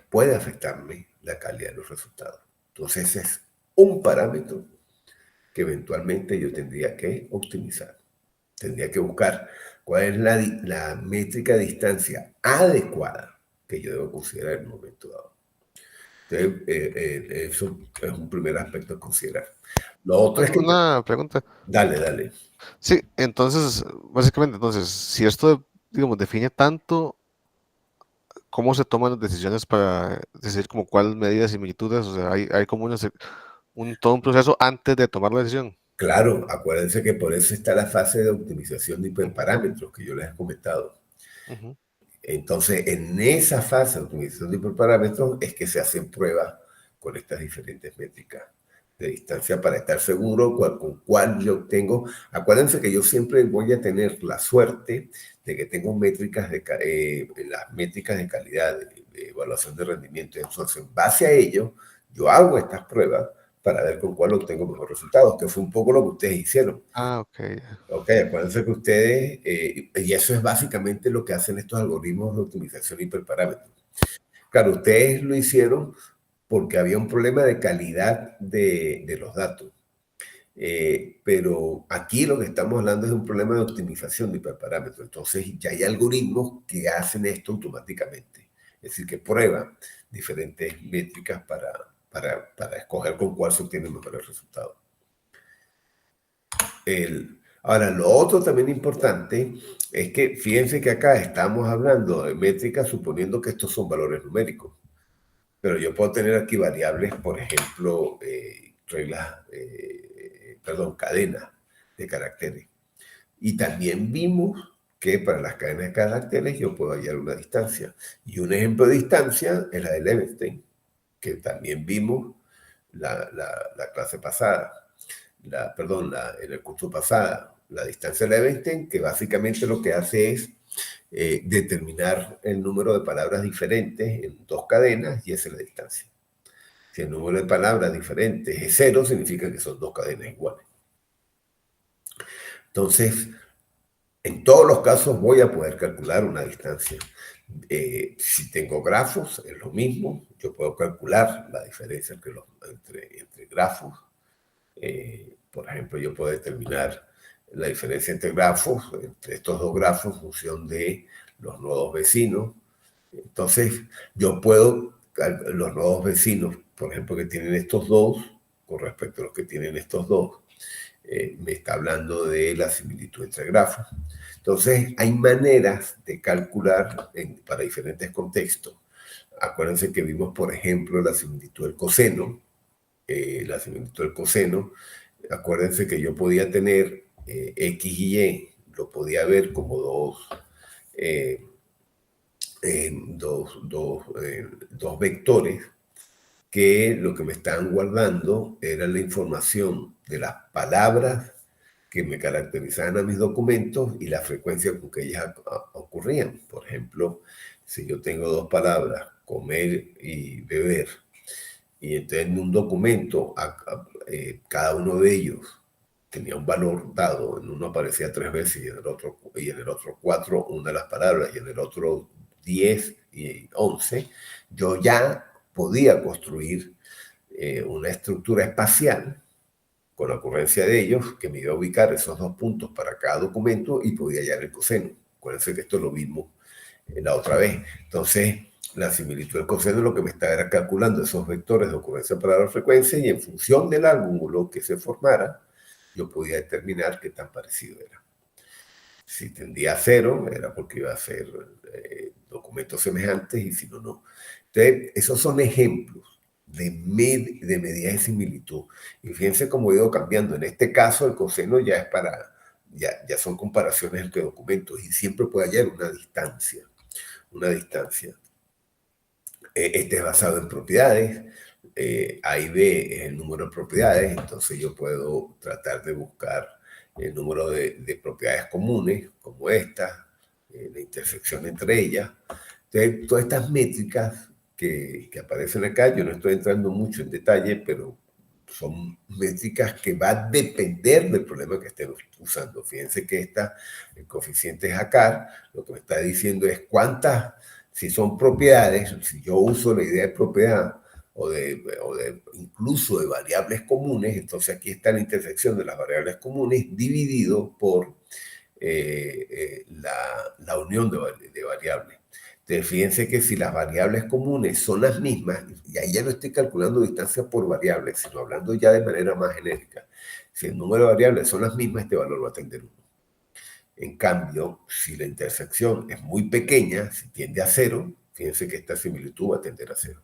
puede afectarme la calidad de los resultados. Entonces, ese es un parámetro que eventualmente yo tendría que optimizar. Tendría que buscar cuál es la métrica de distancia adecuada que yo debo considerar en el momento dado. Entonces, eso es un primer aspecto a considerar. Lo otro es que... Una pregunta. Dale. Sí, entonces, básicamente, si esto, digamos, define tanto cómo se toman las decisiones para decidir como cuál medida de similitudes, o sea, hay como todo un proceso antes de tomar la decisión. Claro, acuérdense que por eso está la fase de optimización de hiperparámetros que yo les he comentado. Ujú. Entonces, en esa fase de optimización de hiperparámetros es que se hacen pruebas con estas diferentes métricas de distancia para estar seguro con cuál yo tengo. Acuérdense que yo siempre voy a tener la suerte de que tengo las métricas de calidad, de evaluación de rendimiento. Entonces, en base a ello, yo hago estas pruebas para ver con cuál obtengo mejores resultados, que fue un poco lo que ustedes hicieron. Ah, ok. Ok, acuérdense que ustedes, y eso es básicamente lo que hacen estos algoritmos de optimización hiperparámetros. Claro, ustedes lo hicieron porque había un problema de calidad de los datos. Pero aquí lo que estamos hablando es un problema de optimización de hiperparámetros. Entonces ya hay algoritmos que hacen esto automáticamente. Es decir, que prueban diferentes métricas para escoger con cuál se obtienen mejores resultados. Ahora, lo otro también importante es que fíjense que acá estamos hablando de métricas suponiendo que estos son valores numéricos. Pero yo puedo tener aquí variables, por ejemplo, cadenas de caracteres. Y también vimos que para las cadenas de caracteres yo puedo hallar una distancia. Y un ejemplo de distancia es la de Levenshtein, que también vimos la clase pasada, en el curso pasado, la distancia de Levenshtein, que básicamente lo que hace es determinar el número de palabras diferentes en dos cadenas y esa es la distancia. Si el número de palabras diferentes es 0, significa que son dos cadenas iguales. Entonces, en todos los casos voy a poder calcular una distancia. Si tengo grafos, es lo mismo. Yo puedo calcular la diferencia entre grafos Por ejemplo, yo puedo determinar la diferencia entre grafos, entre estos dos grafos, en función de los nodos vecinos. Entonces, yo puedo, los nodos vecinos, por ejemplo, que tienen estos dos, con respecto a los que tienen estos dos, me está hablando de la similitud entre grafos. Entonces, hay maneras de calcular para diferentes contextos. Acuérdense que vimos, por ejemplo, la similitud del coseno. La similitud del coseno, acuérdense que yo podía tener X y Y, lo podía ver como dos vectores que lo que me estaban guardando era la información de las palabras que me caracterizaban a mis documentos y la frecuencia con que ellas ocurrían. Por ejemplo, si yo tengo dos palabras, comer y beber, y entonces en un documento cada uno de ellos tenía un valor dado, en uno aparecía 3 veces y en el otro 4 una de las palabras y en el otro 10 y 11, yo ya podía construir una estructura espacial con la ocurrencia de ellos que me iba a ubicar esos dos puntos para cada documento y podía hallar el coseno. Acuérdense que esto lo vimos la otra vez. Entonces, la similitud del coseno lo que me estaba era calculando esos vectores de ocurrencia para la frecuencia y en función del ángulo que se formara, yo podía determinar qué tan parecido era. Si tendía a 0, era porque iba a ser documentos semejantes y si no, no. Entonces, esos son ejemplos de medidas de similitud. Y fíjense cómo he ido cambiando. En este caso, el coseno ya es ya son comparaciones entre documentos y siempre puede hallar una distancia. Este es basado en propiedades. A y B es el número de propiedades, entonces yo puedo tratar de buscar el número de propiedades comunes, como esta, la intersección entre ellas. Entonces, todas estas métricas que aparecen acá, yo no estoy entrando mucho en detalle, pero son métricas que van a depender del problema que estén usando. Fíjense que el coeficiente Jaccard, lo que me está diciendo es si son propiedades, si yo uso la idea de propiedad, o incluso de variables comunes, entonces aquí está la intersección de las variables comunes dividido por la unión de variables. Entonces, fíjense que si las variables comunes son las mismas, y ahí ya no estoy calculando distancia por variables, sino hablando ya de manera más genérica, si el número de variables son las mismas, este valor va a tender a 1. En cambio, si la intersección es muy pequeña, si tiende a 0, fíjense que esta similitud va a tender a 0.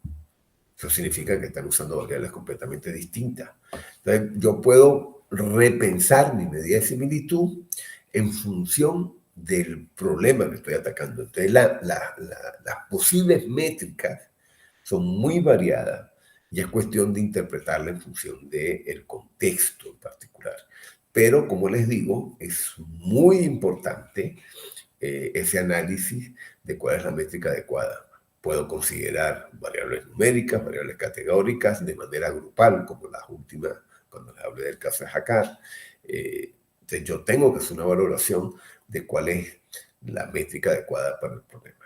Eso significa que están usando variables completamente distintas. Entonces, yo puedo repensar mi medida de similitud en función del problema que estoy atacando. Entonces, las posibles métricas son muy variadas y es cuestión de interpretarla en función del contexto en particular. Pero, como les digo, es muy importante ese análisis de cuál es la métrica adecuada. Puedo considerar variables numéricas, variables categóricas de manera grupal, como las últimas, cuando les hablé del caso de Jaccard. Entonces yo tengo que hacer una valoración de cuál es la métrica adecuada para el problema.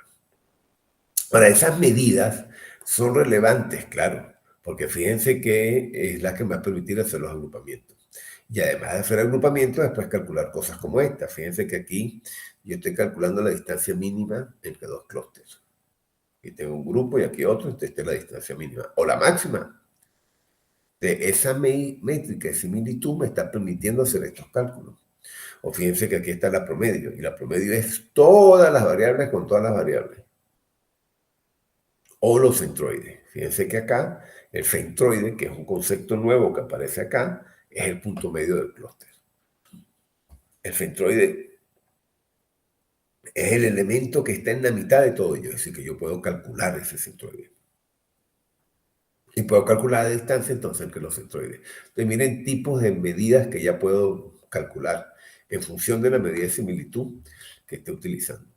Ahora, esas medidas son relevantes, claro, porque fíjense que es la que me va a permitir hacer los agrupamientos. Y además de hacer agrupamientos, después calcular cosas como esta. Fíjense que aquí yo estoy calculando la distancia mínima entre dos clústeres. Aquí tengo un grupo y aquí otro, esta es la distancia mínima. O la máxima. De esa métrica de similitud me está permitiendo hacer estos cálculos. O fíjense que aquí está la promedio. Y la promedio es todas las variables con todas las variables. O los centroides. Fíjense que acá, el centroide, que es un concepto nuevo que aparece acá, es el punto medio del clúster. El centroide es el elemento que está en la mitad de todo ello, es decir, que yo puedo calcular ese centroide. Y puedo calcular la distancia entonces entre los centroides. Entonces miren tipos de medidas que ya puedo calcular en función de la medida de similitud que esté utilizando.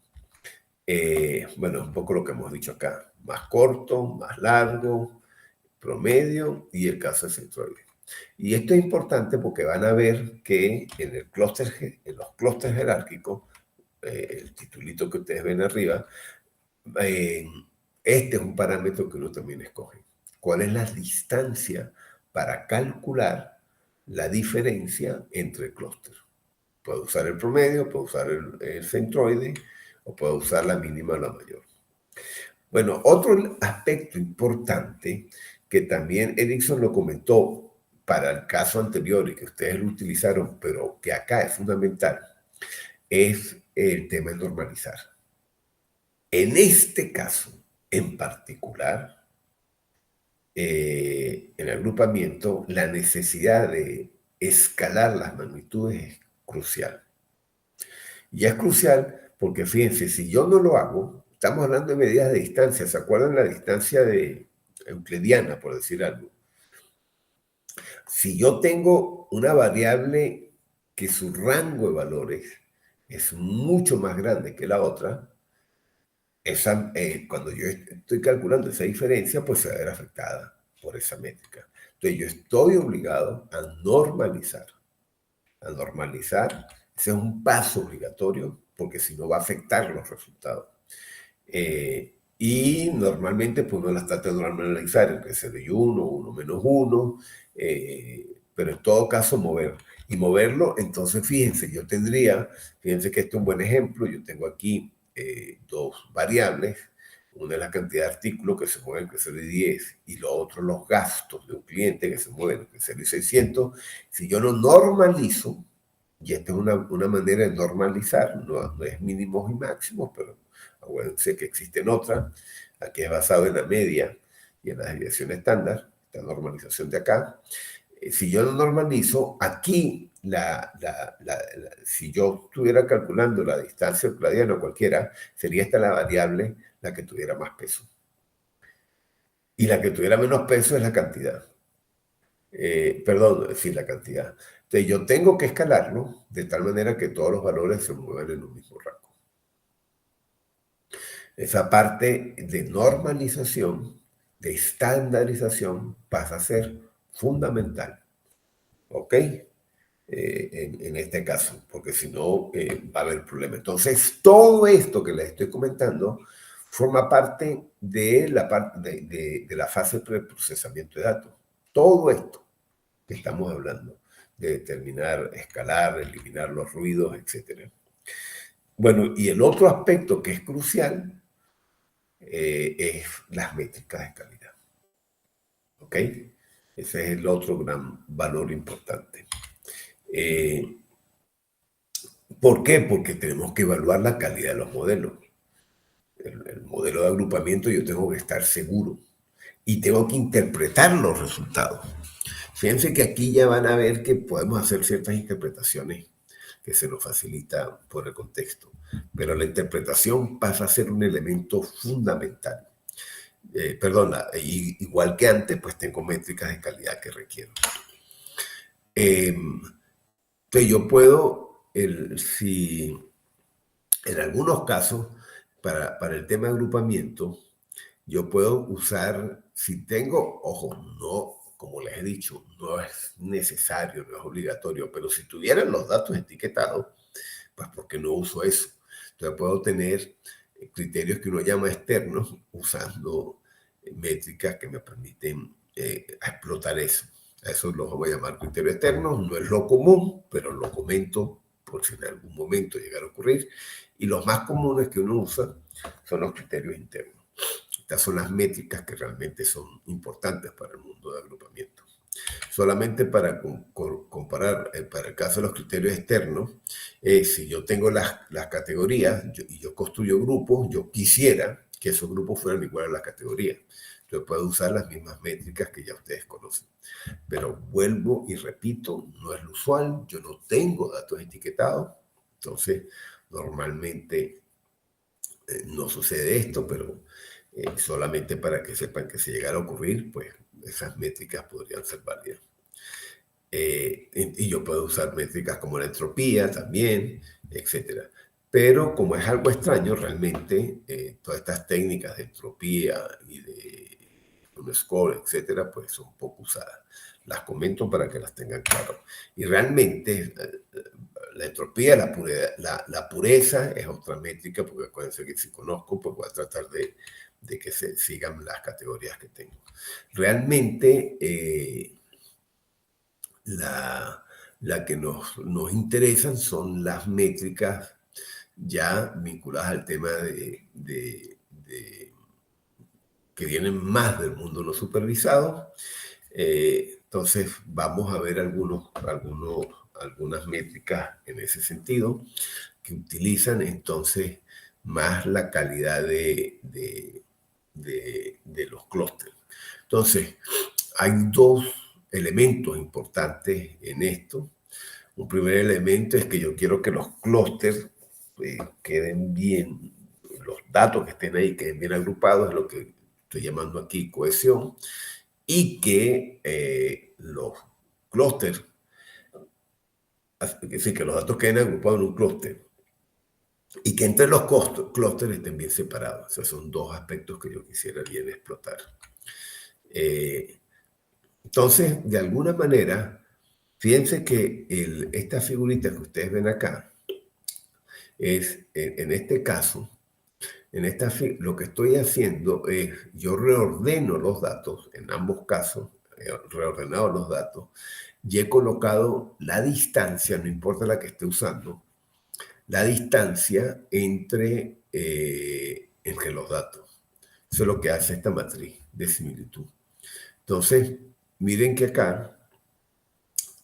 Bueno, un poco lo que hemos dicho acá. Más corto, más largo, promedio y el caso de centroide. Y esto es importante porque van a ver que en los clústeres jerárquicos, el titulito que ustedes ven arriba, este es un parámetro que uno también escoge. ¿Cuál es la distancia para calcular la diferencia entre clústeres. Puedo usar el promedio, puedo usar el centroide, o puedo usar la mínima o la mayor. Bueno, otro aspecto importante que también Erickson lo comentó para el caso anterior y que ustedes lo utilizaron, pero que acá es fundamental, es el tema de normalizar. En este caso, en particular, en el agrupamiento, la necesidad de escalar las magnitudes es crucial. Y es crucial porque, fíjense, si yo no lo hago, estamos hablando de medidas de distancia. ¿Se acuerdan la distancia euclidiana, por decir algo? Si yo tengo una variable que su rango de valores es mucho más grande que la otra, cuando yo estoy calculando esa diferencia, pues se va a ver afectada por esa métrica. Entonces yo estoy obligado a normalizar. A normalizar, ese es un paso obligatorio, porque si no va a afectar los resultados. Y normalmente pues uno las trata de normalizar, entre 0 y 1, 1 menos 1, pero en todo caso mover. Y moverlo, entonces fíjense, fíjense que este es un buen ejemplo, yo tengo aquí dos variables, una es la cantidad de artículos que se mueven entre 0 y 10, y lo otro los gastos de un cliente que se mueven entre 0 y 600. Si yo no normalizo, y esta es una manera de normalizar, no es mínimos y máximos, pero acuérdense que existen otras, aquí es basado en la media y en la desviación estándar, esta normalización de acá. Si yo no normalizo, aquí, si yo estuviera calculando la distancia euclidiana o cualquiera, sería esta la variable la que tuviera más peso. Y la que tuviera menos peso es la cantidad. La cantidad. Entonces yo tengo que escalarlo de tal manera que todos los valores se muevan en un mismo rango. Esa parte de normalización, de estandarización, pasa a ser fundamental. ¿Ok? En este caso, porque si no va a haber problema. Entonces, todo esto que les estoy comentando forma parte de la fase de preprocesamiento de datos. Todo esto que estamos hablando, de determinar, escalar, eliminar los ruidos, etc. Bueno, y el otro aspecto que es crucial es las métricas de calidad. ¿Ok? Ese es el otro gran valor importante. ¿Por qué? Porque tenemos que evaluar la calidad de los modelos. El modelo de agrupamiento yo tengo que estar seguro y tengo que interpretar los resultados. Fíjense que aquí ya van a ver que podemos hacer ciertas interpretaciones que se nos facilita por el contexto, pero la interpretación pasa a ser un elemento fundamental. Igual que antes, pues tengo métricas de calidad que requiero. Entonces yo puedo, si en algunos casos, para el tema de agrupamiento, yo puedo usar, si tengo, ojo, no, como les he dicho, no es necesario, no es obligatorio, pero si tuvieran los datos etiquetados, pues ¿por qué no uso eso? Entonces puedo tener criterios que uno llama externos, usando métricas que me permiten explotar eso. A eso lo vamos a llamar criterios externos, no es lo común, pero lo comento por si en algún momento llegara a ocurrir. Y los más comunes que uno usa son los criterios internos. Estas son las métricas que realmente son importantes para el mundo de agrupamiento. Solamente para comparar, para el caso de los criterios externos, si yo tengo las categorías y yo construyo grupos, yo quisiera que esos grupos fueran iguales a las categorías. Entonces puedo usar las mismas métricas que ya ustedes conocen. Pero vuelvo y repito, no es lo usual, yo no tengo datos etiquetados, entonces normalmente no sucede esto, pero solamente para que sepan que si llegara a ocurrir, pues esas métricas podrían ser válidas. Y yo puedo usar métricas como la entropía también, etc. Pero como es algo extraño, realmente todas estas técnicas de entropía y de un score, etc., pues son poco usadas. Las comento para que las tengan claro. Y realmente la entropía, la pureza es otra métrica, porque acuérdense que si conozco, pues voy a tratar de que se sigan las categorías que tengo. Realmente, la que nos interesan son las métricas ya vinculadas al tema que vienen más del mundo no supervisado. Entonces vamos a ver algunas métricas en ese sentido que utilizan entonces más la calidad de los clústeres. Entonces, hay dos elementos importantes en esto. Un primer elemento es que yo quiero que los clústeres queden bien, los datos que estén ahí queden bien agrupados, es lo que estoy llamando aquí cohesión, y que los clústeres, es decir, que los datos queden agrupados en un clúster y que entre los clústeres estén bien separados. Esos son dos aspectos que yo quisiera bien explotar. Entonces, de alguna manera, fíjense que esta figurita que ustedes ven acá es, en este caso, lo que estoy haciendo es, yo reordeno los datos, en ambos casos, he reordenado los datos, y he colocado la distancia, no importa la que esté usando, la distancia entre los datos. Eso es lo que hace esta matriz de similitud. Entonces, miren que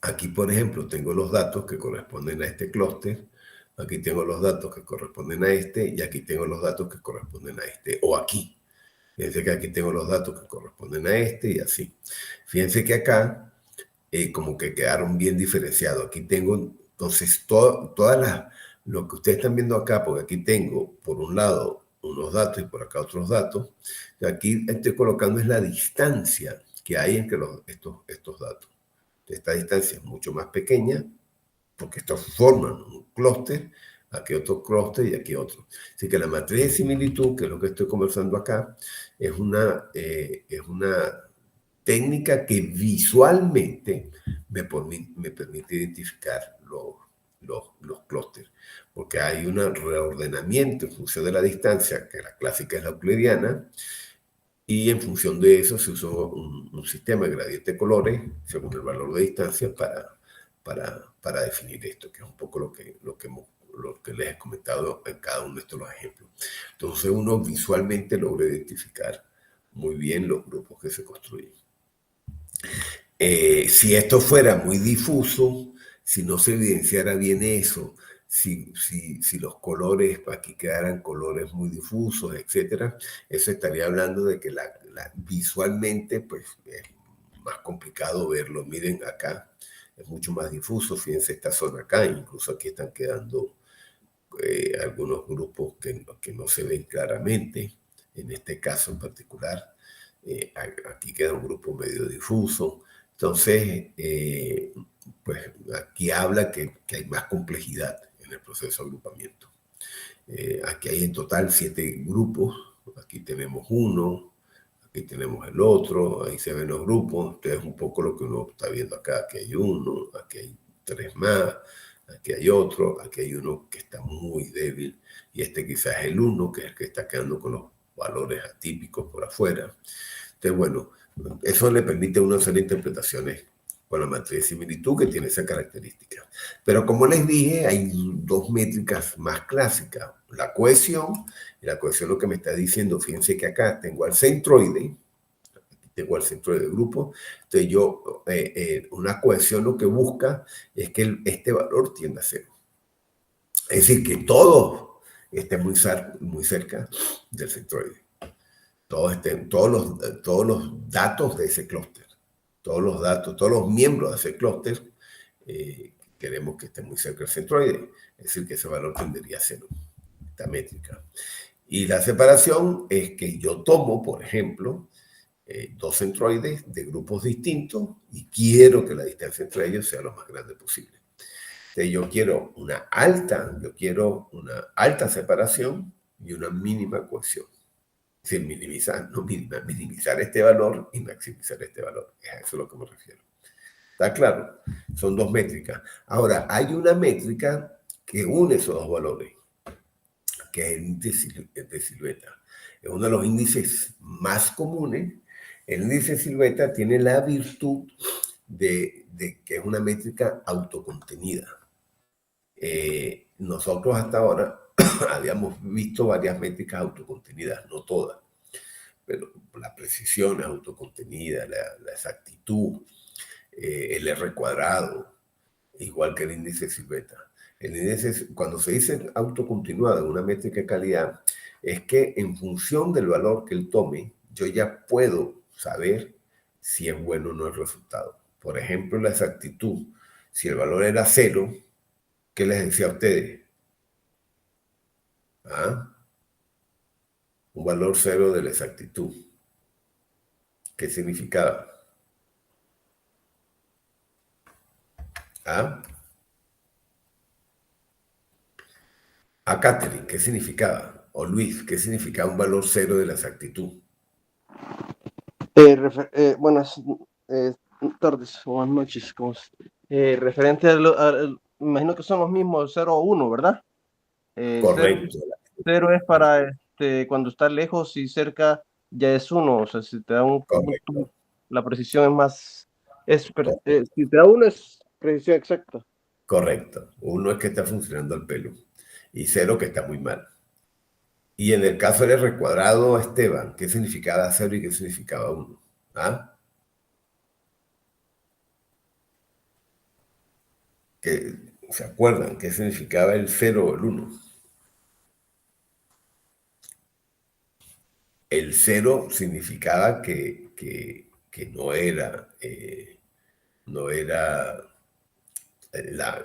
aquí por ejemplo, tengo los datos que corresponden a este clúster, aquí tengo los datos que corresponden a este, y aquí tengo los datos que corresponden a este, o aquí. Fíjense que aquí tengo los datos que corresponden a este y así. Fíjense que acá como que quedaron bien diferenciados. Aquí tengo, entonces, lo que ustedes están viendo acá, porque aquí tengo, por un lado, unos datos y por acá otros datos. Aquí estoy colocando es la distancia que hay entre estos datos. Esta distancia es mucho más pequeña, porque estos forman un clúster, aquí otro clúster y aquí otro. Así que la matriz de similitud, que es lo que estoy conversando acá, es una técnica que visualmente me permite identificar los clústeres, porque hay un reordenamiento en función de la distancia, que la clásica es la euclidiana, y en función de eso se usó un sistema de gradiente de colores según el valor de distancia para definir esto, que es un poco lo que les he comentado en cada uno de estos ejemplos. Entonces uno visualmente logra identificar muy bien los grupos que se construyen. Si esto fuera muy difuso, si no se evidenciara bien eso, si los colores aquí quedaran colores muy difusos, etcétera, eso estaría hablando de que visualmente pues, es más complicado verlo. Miren acá, es mucho más difuso. Fíjense esta zona acá, incluso aquí están quedando algunos grupos que no se ven claramente. En este caso en particular, aquí queda un grupo medio difuso. Entonces, pues aquí habla que hay más complejidad en el proceso de agrupamiento. Aquí hay en total 7 grupos. Aquí tenemos uno, aquí tenemos el otro, ahí se ven los grupos. Entonces es un poco lo que uno está viendo acá. Aquí hay uno, aquí hay 3 más, aquí hay otro, aquí hay uno que está muy débil, y este quizás es el 1, que es el que está quedando con los valores atípicos por afuera. Entonces, bueno, eso le permite a uno hacer interpretaciones con la matriz de similitud que tiene esa característica. Pero como les dije, hay 2 métricas más clásicas. La cohesión, y la cohesión lo que me está diciendo, fíjense que acá tengo al centroide, tengo al centroide de grupo. Entonces una cohesión lo que busca es que este valor tienda a 0. Es decir, que todo esté muy cerca del centroide. Todos los datos de ese clúster, todos los miembros de ese clúster, queremos que estén muy cerca del centroide, es decir, que ese valor tendería a 0, esta métrica. Y la separación es que yo tomo, por ejemplo, 2 centroides de grupos distintos y quiero que la distancia entre ellos sea lo más grande posible. Entonces yo quiero una alta separación y una mínima cohesión. Es decir, minimizar este valor y maximizar este valor. A eso es a lo que me refiero. ¿Está claro? Son 2 métricas. Ahora, hay una métrica que une esos 2 valores, que es el índice de silueta. Es uno de los índices más comunes. El índice de silueta tiene la virtud de que es una métrica autocontenida. Nosotros hasta ahora habíamos visto varias métricas autocontenidas, no todas, pero la precisión es autocontenida, la exactitud, el R cuadrado, igual que el índice silueta. El índice, cuando se dice autocontinuado en una métrica de calidad, es que en función del valor que él tome, yo ya puedo saber si es bueno o no el resultado. Por ejemplo, la exactitud. Si el valor era 0, ¿qué les decía a ustedes? ¿Ah? Un valor 0 de la exactitud. ¿Qué significaba? ¿Ah? A Catherine, ¿qué significaba? O Luis, ¿qué significaba un valor 0 de la exactitud? Buenas tardes o buenas noches. Referente imagino que son los mismos 0 o 1, ¿verdad? Correcto. 0 es para cuando está lejos y cerca ya es 1. O sea, si te da un punto, la precisión es más. Si te da 1 es precisión exacta. Correcto. 1 es que está funcionando el pelo y 0 que está muy mal. Y en el caso del R cuadrado, Esteban, ¿qué significaba 0 y qué significaba 1? ¿Ah? ¿Se acuerdan qué significaba el 0 o el 1? El 0 significaba que no era,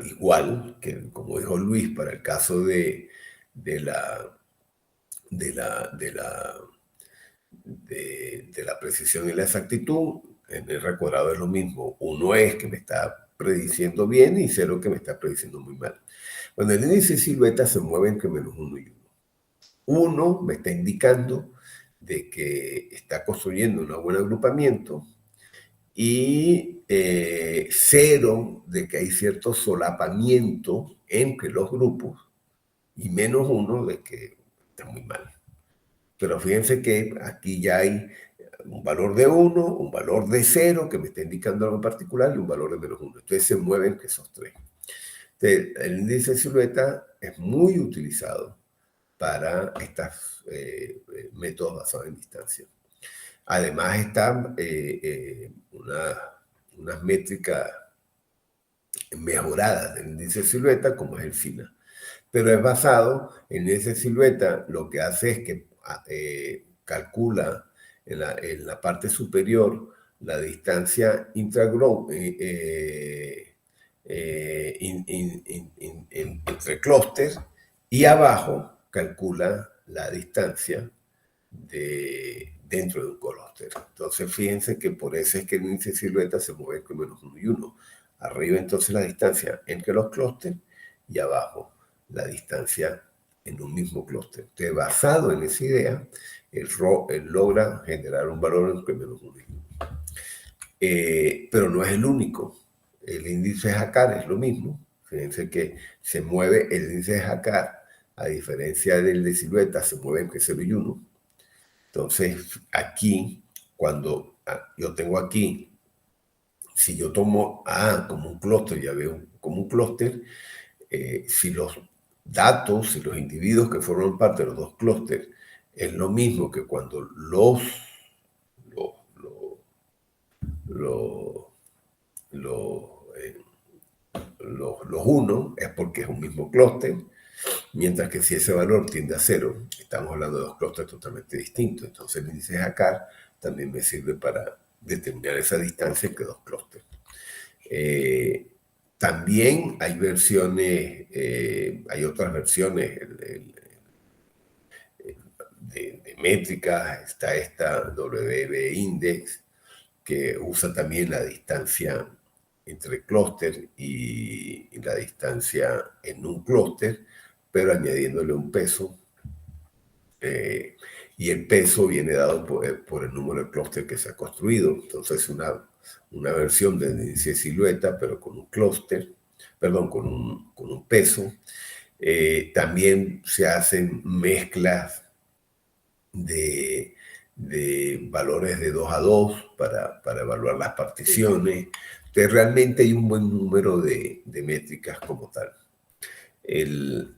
igual que, como dijo Luis, para el caso de la precisión y la exactitud. En el R cuadrado es lo mismo. 1 es que me está prediciendo bien y 0 que me está prediciendo muy mal. Cuando el índice de silueta se mueve entre -1 y 1. 1 me está indicando de que está construyendo un buen agrupamiento y 0 de que hay cierto solapamiento entre los grupos y -1 de que está muy mal. Pero fíjense que aquí ya hay un valor de 1, un valor de 0 que me está indicando algo en particular y un valor de -1. Entonces se mueven entre esos tres. Entonces, el índice de silueta es muy utilizado para estos métodos basados en distancia. Además están unas métricas mejoradas del índice de silueta, como es el SINA. Pero es basado en ese silueta, lo que hace es que calcula en la parte superior la distancia entre clústeres y abajo calcula la distancia dentro de un clúster. Entonces fíjense que por eso es que el índice de silueta se mueve con -1 y 1. Arriba entonces la distancia entre los clústeres y abajo la distancia en un mismo clúster. Entonces, basado en esa idea, él logra generar un valor entre -1 y 1. Pero no es el único. El índice de Jaccard es lo mismo. Fíjense que se mueve el índice de Jaccard, a diferencia del de silueta, se mueve entre 0 y 1. Entonces, aquí, cuando yo tengo aquí, si yo tomo A como un clúster, ya veo como un clúster, si los datos, si los individuos que forman parte de los dos clústeres es lo mismo que cuando los 1 es porque es un mismo clúster, mientras que si ese valor tiende a 0, estamos hablando de dos clústeres totalmente distintos. Entonces el índice de Jaccard también me sirve para determinar esa distancia entre dos clústeres. También hay versiones, hay otras versiones de métricas. Está esta WB Index, que usa también la distancia entre clúster y la distancia en un clúster, pero añadiéndole un peso. Y el peso viene dado por el número de clúster que se ha construido. Entonces, una versión de índice de silueta, pero con un clúster, perdón, con un peso. También se hacen mezclas de valores de 2 a 2 para evaluar las particiones. realmente hay un buen número de métricas como tal.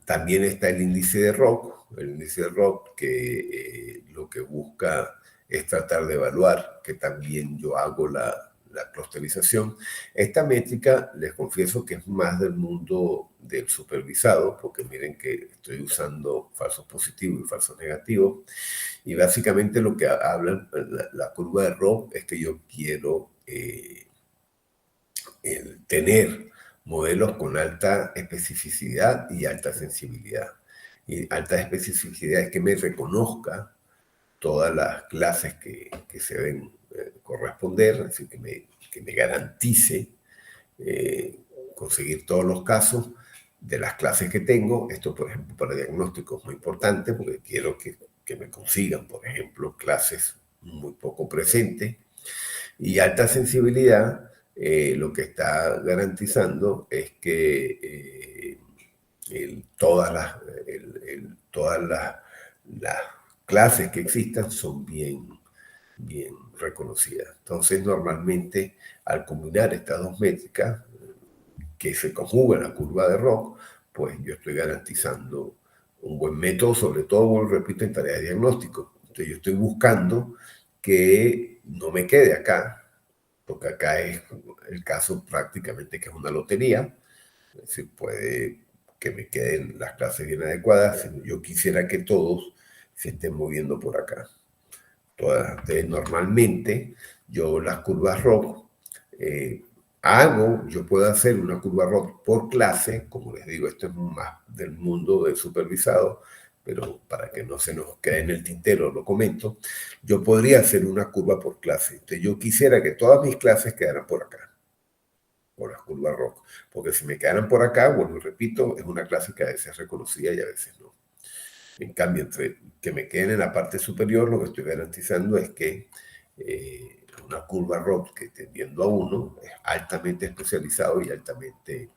También está el índice de ROC, que lo que busca es tratar de evaluar, que también yo hago la clusterización. Esta métrica, les confieso que es más del mundo del supervisado, porque miren que estoy usando falsos positivos y falsos negativos, y básicamente lo que habla la curva de ROC es que yo quiero tener modelos con alta especificidad y alta sensibilidad. Y alta especificidad es que me reconozca todas las clases que se deben corresponder, es decir, que me garantice conseguir todos los casos de las clases que tengo. Esto, por ejemplo, para diagnóstico es muy importante porque quiero que me consigan, por ejemplo, clases muy poco presentes. Y alta sensibilidad, lo que está garantizando es que todas las clases que existan son bien reconocidas. Entonces, normalmente, al combinar estas dos métricas, que se conjuga en la curva de ROC, pues yo estoy garantizando un buen método, sobre todo, repito, en tareas de diagnóstico. Entonces, yo estoy buscando que no me quede acá, porque acá es el caso prácticamente que es una lotería. Es decir, puede que me queden las clases bien adecuadas. Yo quisiera que todos se estén moviendo por acá. Entonces, normalmente, yo las curvas ROC yo puedo hacer una curva ROC por clase. Como les digo, esto es más del mundo del supervisado, pero para que no se nos quede en el tintero, lo comento. Yo podría hacer una curva por clase. Entonces, yo quisiera que todas mis clases quedaran por acá, por las curvas ROC. Porque si me quedaran por acá, bueno, repito, es una clase que a veces es reconocida y a veces no. En cambio, entre que me queden en la parte superior, lo que estoy garantizando es que una curva ROC que tendiendo a 1 es altamente especializado y altamente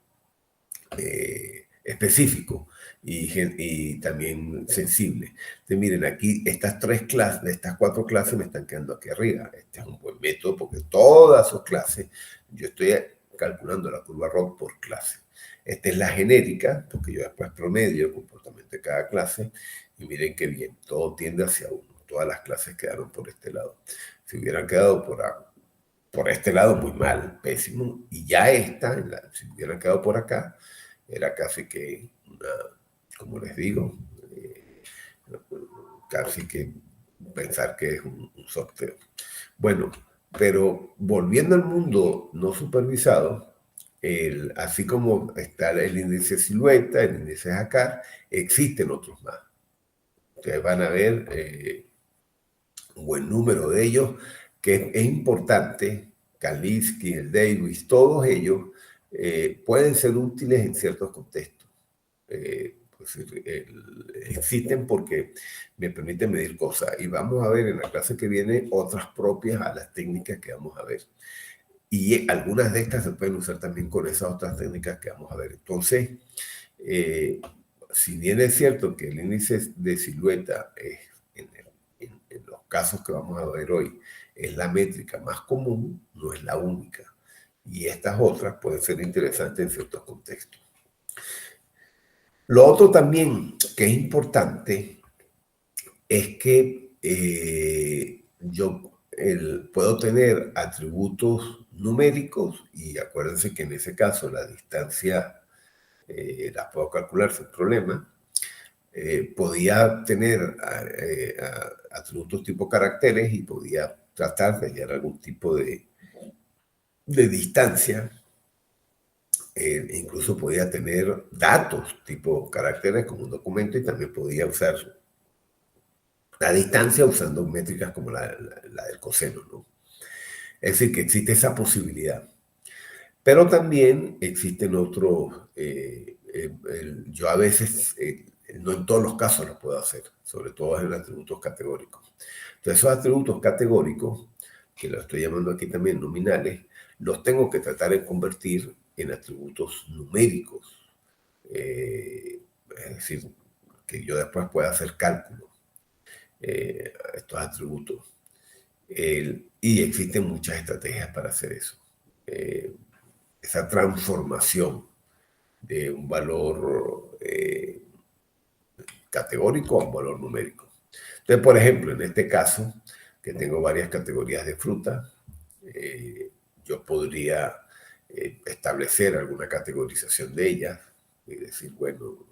específico y también sensible. Entonces, miren, aquí estas 4 clases me están quedando aquí arriba. Este es un buen método porque todas sus clases, yo estoy calculando la curva ROC por clase. Esta es la genérica, porque yo después promedio el comportamiento de cada clase, y miren qué bien, todo tiende hacia 1. Todas las clases quedaron por este lado. Si hubieran quedado por este lado, muy mal, pésimo, y ya si hubieran quedado por acá, era casi que como les digo, casi que pensar que es un sorteo. Bueno, pero volviendo al mundo no supervisado, así como está el índice silueta, el índice Jacquard, existen otros más. Ustedes van a ver un buen número de ellos, que es importante. Kalinski, el Davis, todos ellos pueden ser útiles en ciertos contextos. Pues, existen porque me permiten medir cosas. Y vamos a ver en la clase que viene otras propias a las técnicas que vamos a ver. Y algunas de estas se pueden usar también con esas otras técnicas que vamos a ver. Entonces, si bien es cierto que el índice de silueta en los casos que vamos a ver hoy es la métrica más común, no es la única. Y estas otras pueden ser interesantes en ciertos contextos. Lo otro también que es importante es que yo puedo tener atributos numéricos, y acuérdense que en ese caso la distancia la puedo calcular sin problema. Podía tener atributos tipo caracteres y podía tratar de hallar algún tipo de distancia. Incluso podía tener datos tipo caracteres como un documento, y también podía usar la distancia usando métricas como la del coseno, ¿no? Es decir, que existe esa posibilidad. Pero también existen otros, yo a veces, no en todos los casos lo puedo hacer, sobre todo en atributos categóricos. Entonces, esos atributos categóricos, que los estoy llamando aquí también nominales, los tengo que tratar de convertir en atributos numéricos. Es decir, que yo después pueda hacer cálculo estos atributos. Y existen muchas estrategias para hacer eso. esa transformación de un valor categórico a un valor numérico. Entonces, por ejemplo, en este caso, que tengo varias categorías de fruta, yo podría establecer alguna categorización de ellas y decir, bueno,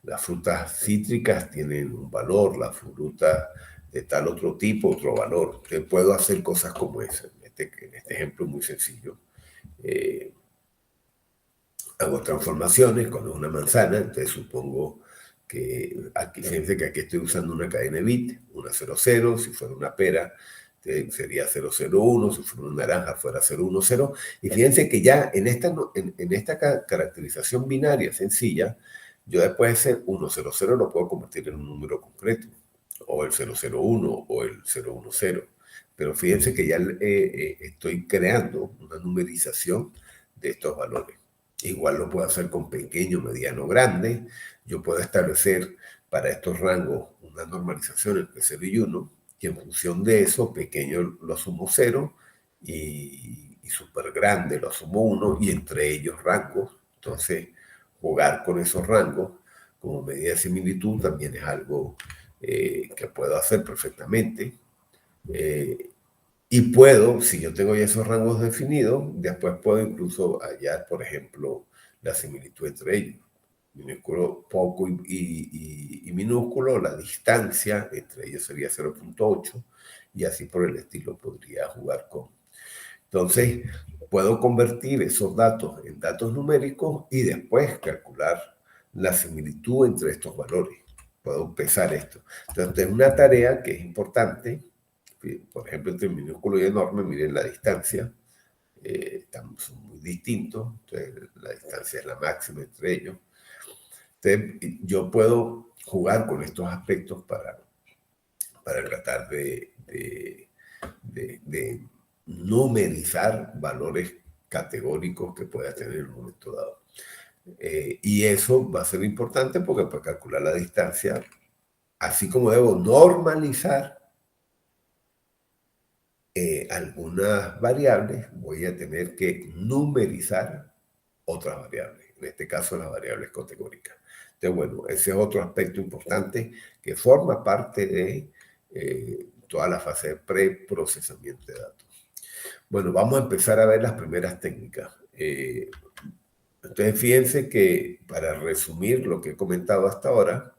las frutas cítricas tienen un valor, las frutas de tal otro tipo, otro valor. Entonces, puedo hacer cosas como esa. En este ejemplo muy sencillo. Hago transformaciones cuando es una manzana, entonces supongo que aquí, fíjense que aquí estoy usando una cadena de bit, una 00, si fuera una pera sería 001, si fuera una naranja fuera 010, y fíjense que ya en esta caracterización binaria sencilla, yo después de ser 100 lo puedo convertir en un número concreto, o el 001 o el 010, pero fíjense que ya estoy creando una numerización de estos valores. Igual lo puedo hacer con pequeño, mediano, grande. Yo puedo establecer para estos rangos una normalización entre 0 y 1, y en función de eso, pequeño lo asumo 0 y súper grande lo asumo 1, y entre ellos rangos. Entonces, jugar con esos rangos como medida de similitud también es algo que puedo hacer perfectamente. Y puedo, si yo tengo ya esos rangos definidos, después puedo incluso hallar, por ejemplo, la similitud entre ellos. Minúsculo, poco y minúsculo, la distancia entre ellos sería 0.8, y así por el estilo podría jugar con. Entonces, puedo convertir esos datos en datos numéricos y después calcular la similitud entre estos valores. Puedo pesar esto. Entonces, es una tarea que es importante. Por ejemplo, entre minúsculo y enorme, miren la distancia, son muy distintos, entonces la distancia es la máxima entre ellos. Entonces, yo puedo jugar con estos aspectos para tratar de numerizar valores categóricos que pueda tener en un momento dado. Y eso va a ser importante porque para calcular la distancia, así como debo normalizar algunas variables, voy a tener que numerizar otras variables, en este caso las variables categóricas. Entonces, bueno, ese es otro aspecto importante que forma parte de toda la fase de preprocesamiento de datos. Bueno, vamos a empezar a ver las primeras técnicas. Entonces, fíjense que para resumir lo que he comentado hasta ahora,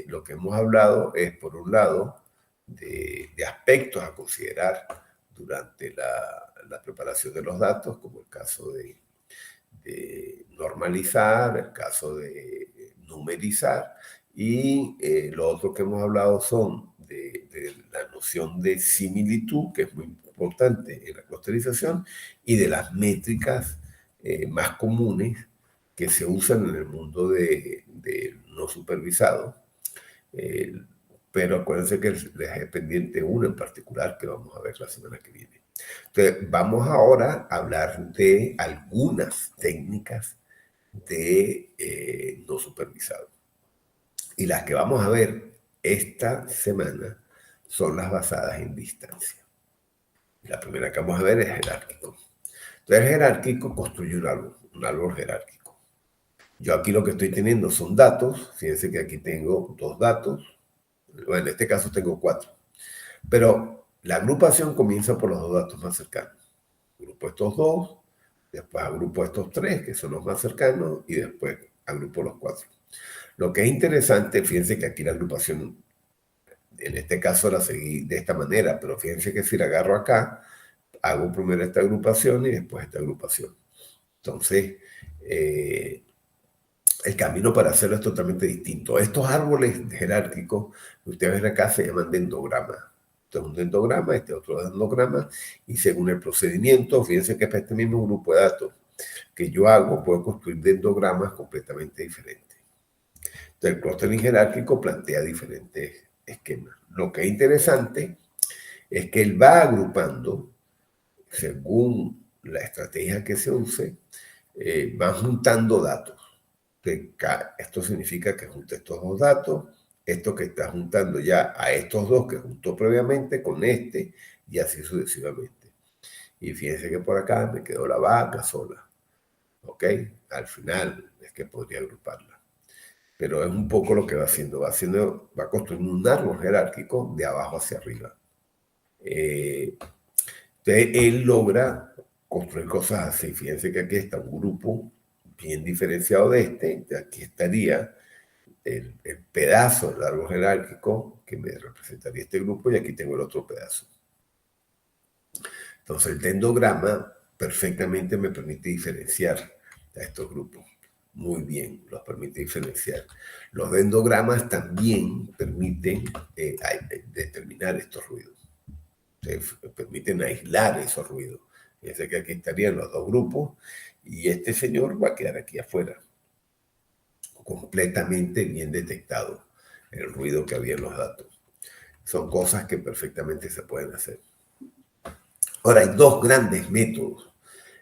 lo que hemos hablado es, por un lado, de aspectos a considerar durante la preparación de los datos, como el caso de normalizar, el caso de numerizar, y lo otro que hemos hablado son de la noción de similitud, que es muy importante en la clusterización, y de las métricas más comunes que se usan en el mundo de no supervisado. Pero acuérdense que les es pendiente uno en particular que vamos a ver la semana que viene. Entonces, vamos ahora a hablar de algunas técnicas de no supervisado. Y las que vamos a ver esta semana son las basadas en distancia. La primera que vamos a ver es jerárquico. Entonces, el jerárquico construye un árbol jerárquico. Yo aquí lo que estoy teniendo son datos. Fíjense que aquí tengo 2 datos. Bueno, en este caso tengo 4. Pero la agrupación comienza por los 2 datos más cercanos. Agrupo estos 2, después agrupo estos 3, que son los más cercanos, y después agrupo los 4. Lo que es interesante, fíjense que aquí la agrupación, en este caso la seguí de esta manera, pero fíjense que si la agarro acá, hago primero esta agrupación y después esta agrupación. Entonces, el camino para hacerlo es totalmente distinto. Estos árboles jerárquicos que ustedes ven acá se llaman dendogramas. Este es un dendograma, este es otro dendograma, y según el procedimiento, fíjense que para este mismo grupo de datos que yo hago, puedo construir dendogramas completamente diferentes. Entonces, el clustering jerárquico plantea diferentes esquemas. Lo que es interesante es que él va agrupando, según la estrategia que se use, va juntando datos. Esto significa que junta estos 2 datos, esto que está juntando ya a estos 2 que juntó previamente con este, y así sucesivamente. Y fíjense que por acá me quedó la vaca sola. ¿Ok? Al final es que podría agruparla. Pero es un poco lo que va haciendo. Va construyendo un árbol jerárquico de abajo hacia arriba. Entonces, él logra construir cosas así. Fíjense que aquí está un grupo bien diferenciado de este. De aquí estaría el pedazo del árbol jerárquico que me representaría este grupo, y aquí tengo el otro pedazo. Entonces, el dendrograma perfectamente me permite diferenciar a estos grupos. Muy bien, los permite diferenciar. Los dendrogramas también permiten determinar estos ruidos. Permiten aislar esos ruidos. Fíjense que aquí estarían los dos grupos y este señor va a quedar aquí afuera, completamente bien detectado el ruido que había en los datos. Son cosas que perfectamente se pueden hacer. Ahora, hay dos grandes métodos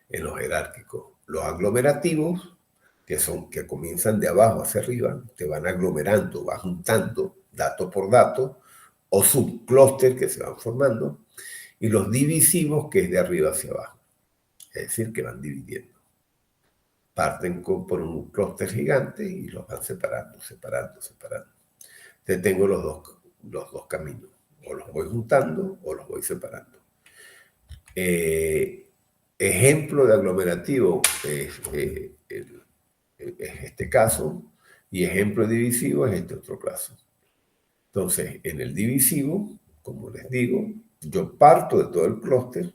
en los jerárquicos. Los aglomerativos, que comienzan de abajo hacia arriba, te van aglomerando, vas juntando dato por dato, o subclúster que se van formando, y los divisivos, que es de arriba hacia abajo, es decir, que van dividiendo. Parten por un clúster gigante y los van separando. Entonces tengo los dos caminos, o los voy juntando o los voy separando. Ejemplo de aglomerativo es este caso, y ejemplo de divisivo es este otro caso. Entonces, en el divisivo, como les digo, yo parto de todo el clúster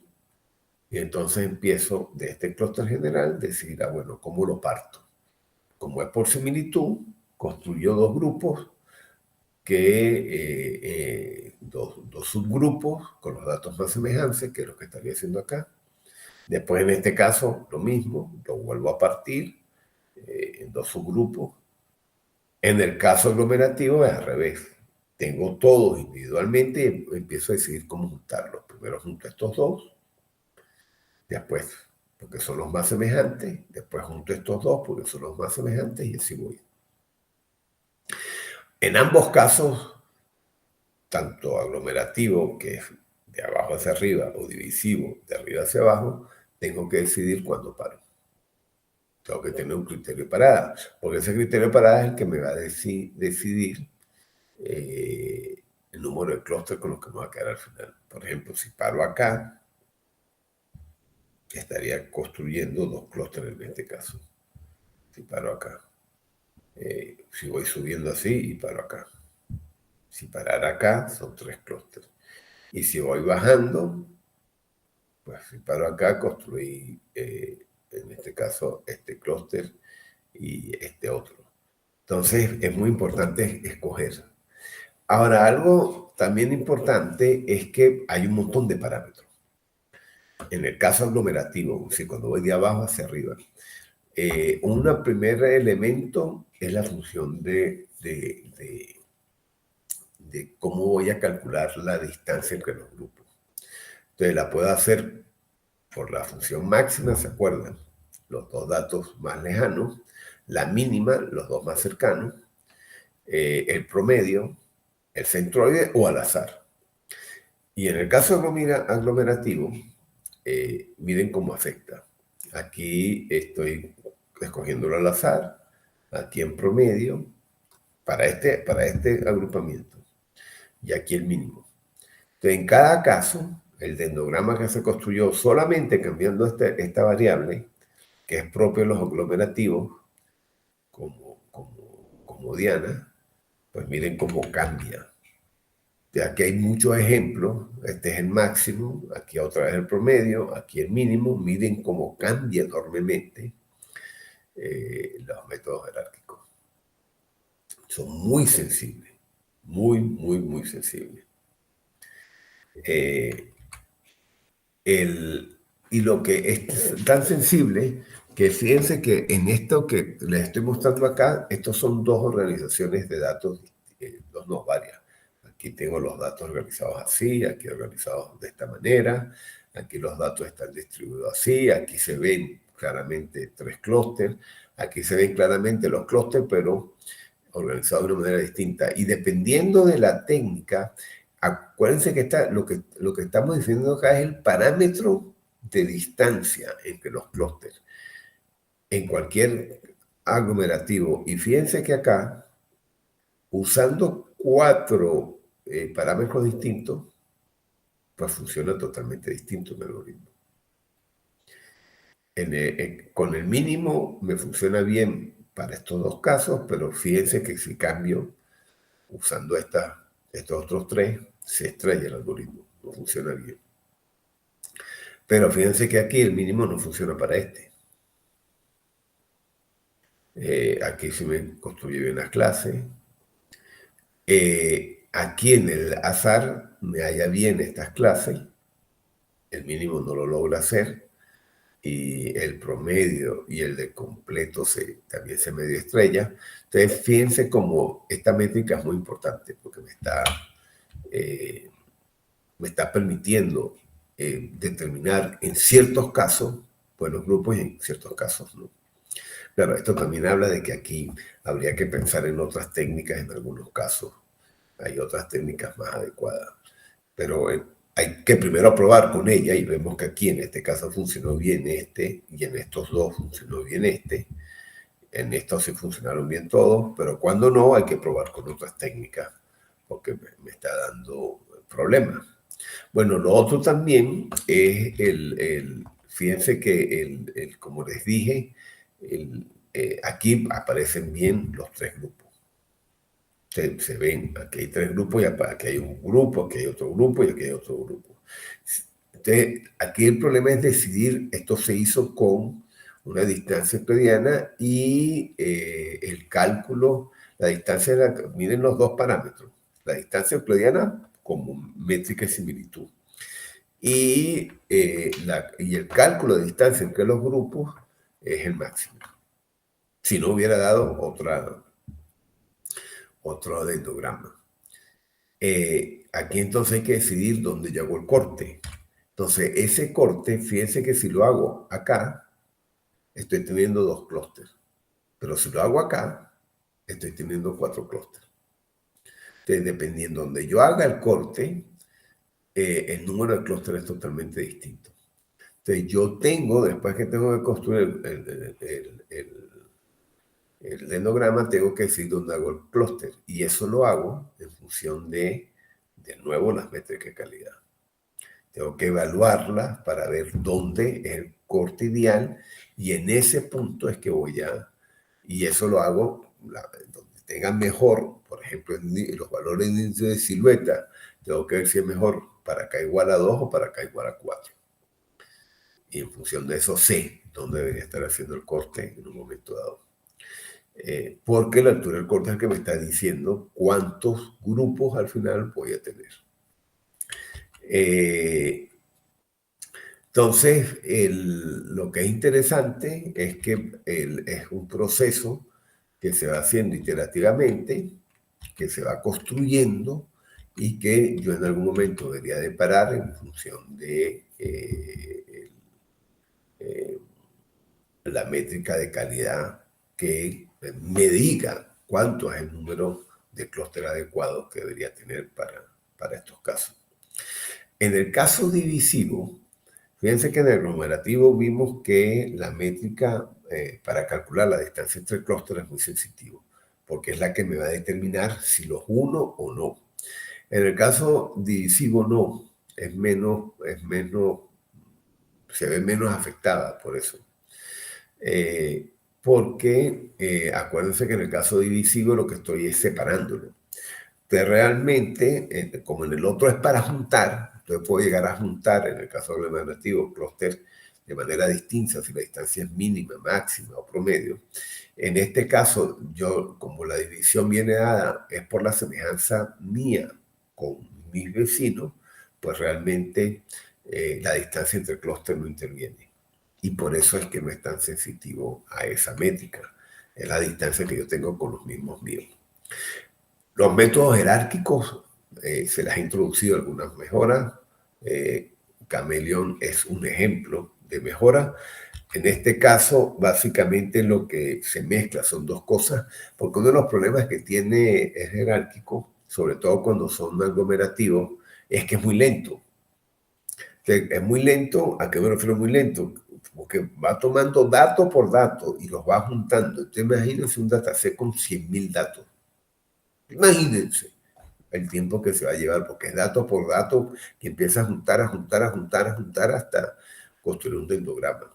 y entonces empiezo de este clúster general decir, bueno, ¿cómo lo parto? Como es por similitud, construyo dos grupos, dos subgrupos con los datos más semejantes, que es lo que estaría haciendo acá. Después, en este caso, lo mismo, lo vuelvo a partir en dos subgrupos. En el caso aglomerativo es al revés. Tengo todos individualmente y empiezo a decidir cómo juntarlos. Primero junto estos dos, después porque son los más semejantes, después junto estos dos porque son los más semejantes, y así voy. En ambos casos, tanto aglomerativo, que es de abajo hacia arriba, o divisivo, de arriba hacia abajo, tengo que decidir cuándo paro. Tengo que tener un criterio de parada, porque ese criterio de parada es el que me va a decidir el número de clústeres con los que me va a quedar al final. Por ejemplo, si paro acá, estaría construyendo dos clústeres en este caso. Si paro acá. Si voy subiendo así y paro acá. Si parar acá, son tres clústeres. Y si voy bajando, pues si paro acá, construí, en este caso, este clúster y este otro. Entonces, es muy importante escoger. Ahora, algo también importante es que hay un montón de parámetros. En el caso aglomerativo, si cuando voy de abajo hacia arriba, un primer elemento es la función de cómo voy a calcular la distancia entre los grupos. Entonces, la puedo hacer por la función máxima, ¿se acuerdan? Los dos datos más lejanos, la mínima, los dos más cercanos, el promedio, el centroide o al azar. Y en el caso aglomerativo, miren cómo afecta. Aquí estoy escogiéndolo al azar, aquí en promedio, para este agrupamiento, y aquí el mínimo. Entonces, en cada caso, el dendrograma que se construyó solamente cambiando esta variable, que es propio de los aglomerativos, como Diana, pues miren cómo cambia. Aquí hay muchos ejemplos. Este es el máximo, aquí otra vez el promedio, aquí el mínimo. Miren cómo cambia enormemente los métodos jerárquicos. Son muy sensibles, muy sensibles. Y lo que es tan sensible, que fíjense que en esto que les estoy mostrando acá, estos son dos organizaciones de datos, no varias. Aquí tengo los datos organizados así, aquí organizados de esta manera, aquí los datos están distribuidos así, aquí se ven claramente tres clústeres, aquí se ven claramente los clústeres, pero organizados de una manera distinta. Y dependiendo de la técnica, acuérdense que lo que estamos diciendo acá es el parámetro de distancia entre los clústeres en cualquier aglomerativo. Y fíjense que acá, usando 4 parámetros distintos, pues funciona totalmente distinto el algoritmo. Con el mínimo me funciona bien para estos 2 casos, pero fíjense que si cambio usando estos otros 3, se estrella el algoritmo, no funciona bien. Pero fíjense que aquí el mínimo no funciona para este. Aquí se me construye bien las clases. Aquí en el azar me halla bien estas clases. El mínimo no lo logra hacer. Y el promedio y el de completo también se medio estrella. Entonces, fíjense cómo esta métrica es muy importante porque me está permitiendo determinar en ciertos casos buenos grupos y en ciertos casos no. Claro, esto también habla de que aquí habría que pensar en otras técnicas en algunos casos. Hay otras técnicas más adecuadas. Pero hay que primero probar con ella y vemos que aquí en este caso funcionó bien este y en estos 2 funcionó bien este. En estos sí funcionaron bien todos, pero cuando no hay que probar con otras técnicas porque me está dando problemas. Bueno, lo otro también es fíjense que como les dije, aquí aparecen bien los 3 grupos. Se ven, aquí hay 3 grupos y aquí hay un grupo, aquí hay otro grupo y aquí hay otro grupo. Entonces, aquí el problema es decidir, esto se hizo con una distancia euclidiana y el cálculo, la distancia, miren los 2 parámetros, la distancia euclidiana como métrica de similitud y el cálculo de distancia entre los grupos es el máximo. Si no hubiera dado otro dendrograma. Aquí entonces hay que decidir dónde yo hago el corte. Entonces, ese corte, fíjense que si lo hago acá, estoy teniendo 2 clústeres. Pero si lo hago acá, estoy teniendo 4 clústeres. Entonces, dependiendo de donde yo haga el corte, el número de clústeres es totalmente distinto. Entonces, yo tengo, después que tengo que construir el dendrograma, tengo que decir dónde hago el clúster. Y eso lo hago en función de nuevo, las métricas de calidad. Tengo que evaluarlas para ver dónde es el corte ideal y en ese punto es que y eso lo hago donde tengan mejor, por ejemplo, los valores de índice de silueta, tengo que ver si es mejor para acá igual a 2 o para acá igual a 4. Y en función de eso sé dónde debería estar haciendo el corte en un momento dado. Porque la altura del corte es el que me está diciendo cuántos grupos al final voy a tener. Entonces, lo que es interesante es que es un proceso que se va haciendo iterativamente, que se va construyendo y que yo en algún momento debería de parar en función de la métrica de calidad que me diga cuánto es el número de clúster adecuados que debería tener para estos casos. En el caso divisivo, fíjense que en el aglomerativo vimos que la métrica para calcular la distancia entre clústeres es muy sensitivo, porque es la que me va a determinar si los uno o no. En el caso divisivo no, se ve menos afectada por eso. Porque acuérdense que en el caso divisivo lo que estoy es separándolo. Entonces realmente, como en el otro es para juntar, entonces puedo llegar a juntar en el caso aglomerativo clúster de manera distinta si la distancia es mínima, máxima o promedio. En este caso, yo como la división viene dada es por la semejanza mía con mis vecinos, pues realmente la distancia entre clúster no interviene. Y por eso es que no es tan sensitivo a esa métrica. Es la distancia que yo tengo con los mismos míos. Los métodos jerárquicos se les ha introducido algunas mejoras. Chameleon es un ejemplo de mejora. En este caso, básicamente lo que se mezcla son 2 cosas, porque uno de los problemas que tiene el jerárquico, sobre todo cuando son aglomerativos, es que es muy lento. Es muy lento. ¿A qué me refiero muy lento? Porque va tomando dato por dato y los va juntando. Entonces, imagínense un dataset con 100.000 datos. Imagínense el tiempo que se va a llevar, porque es dato por dato que empieza a juntar, hasta construir un dendrograma.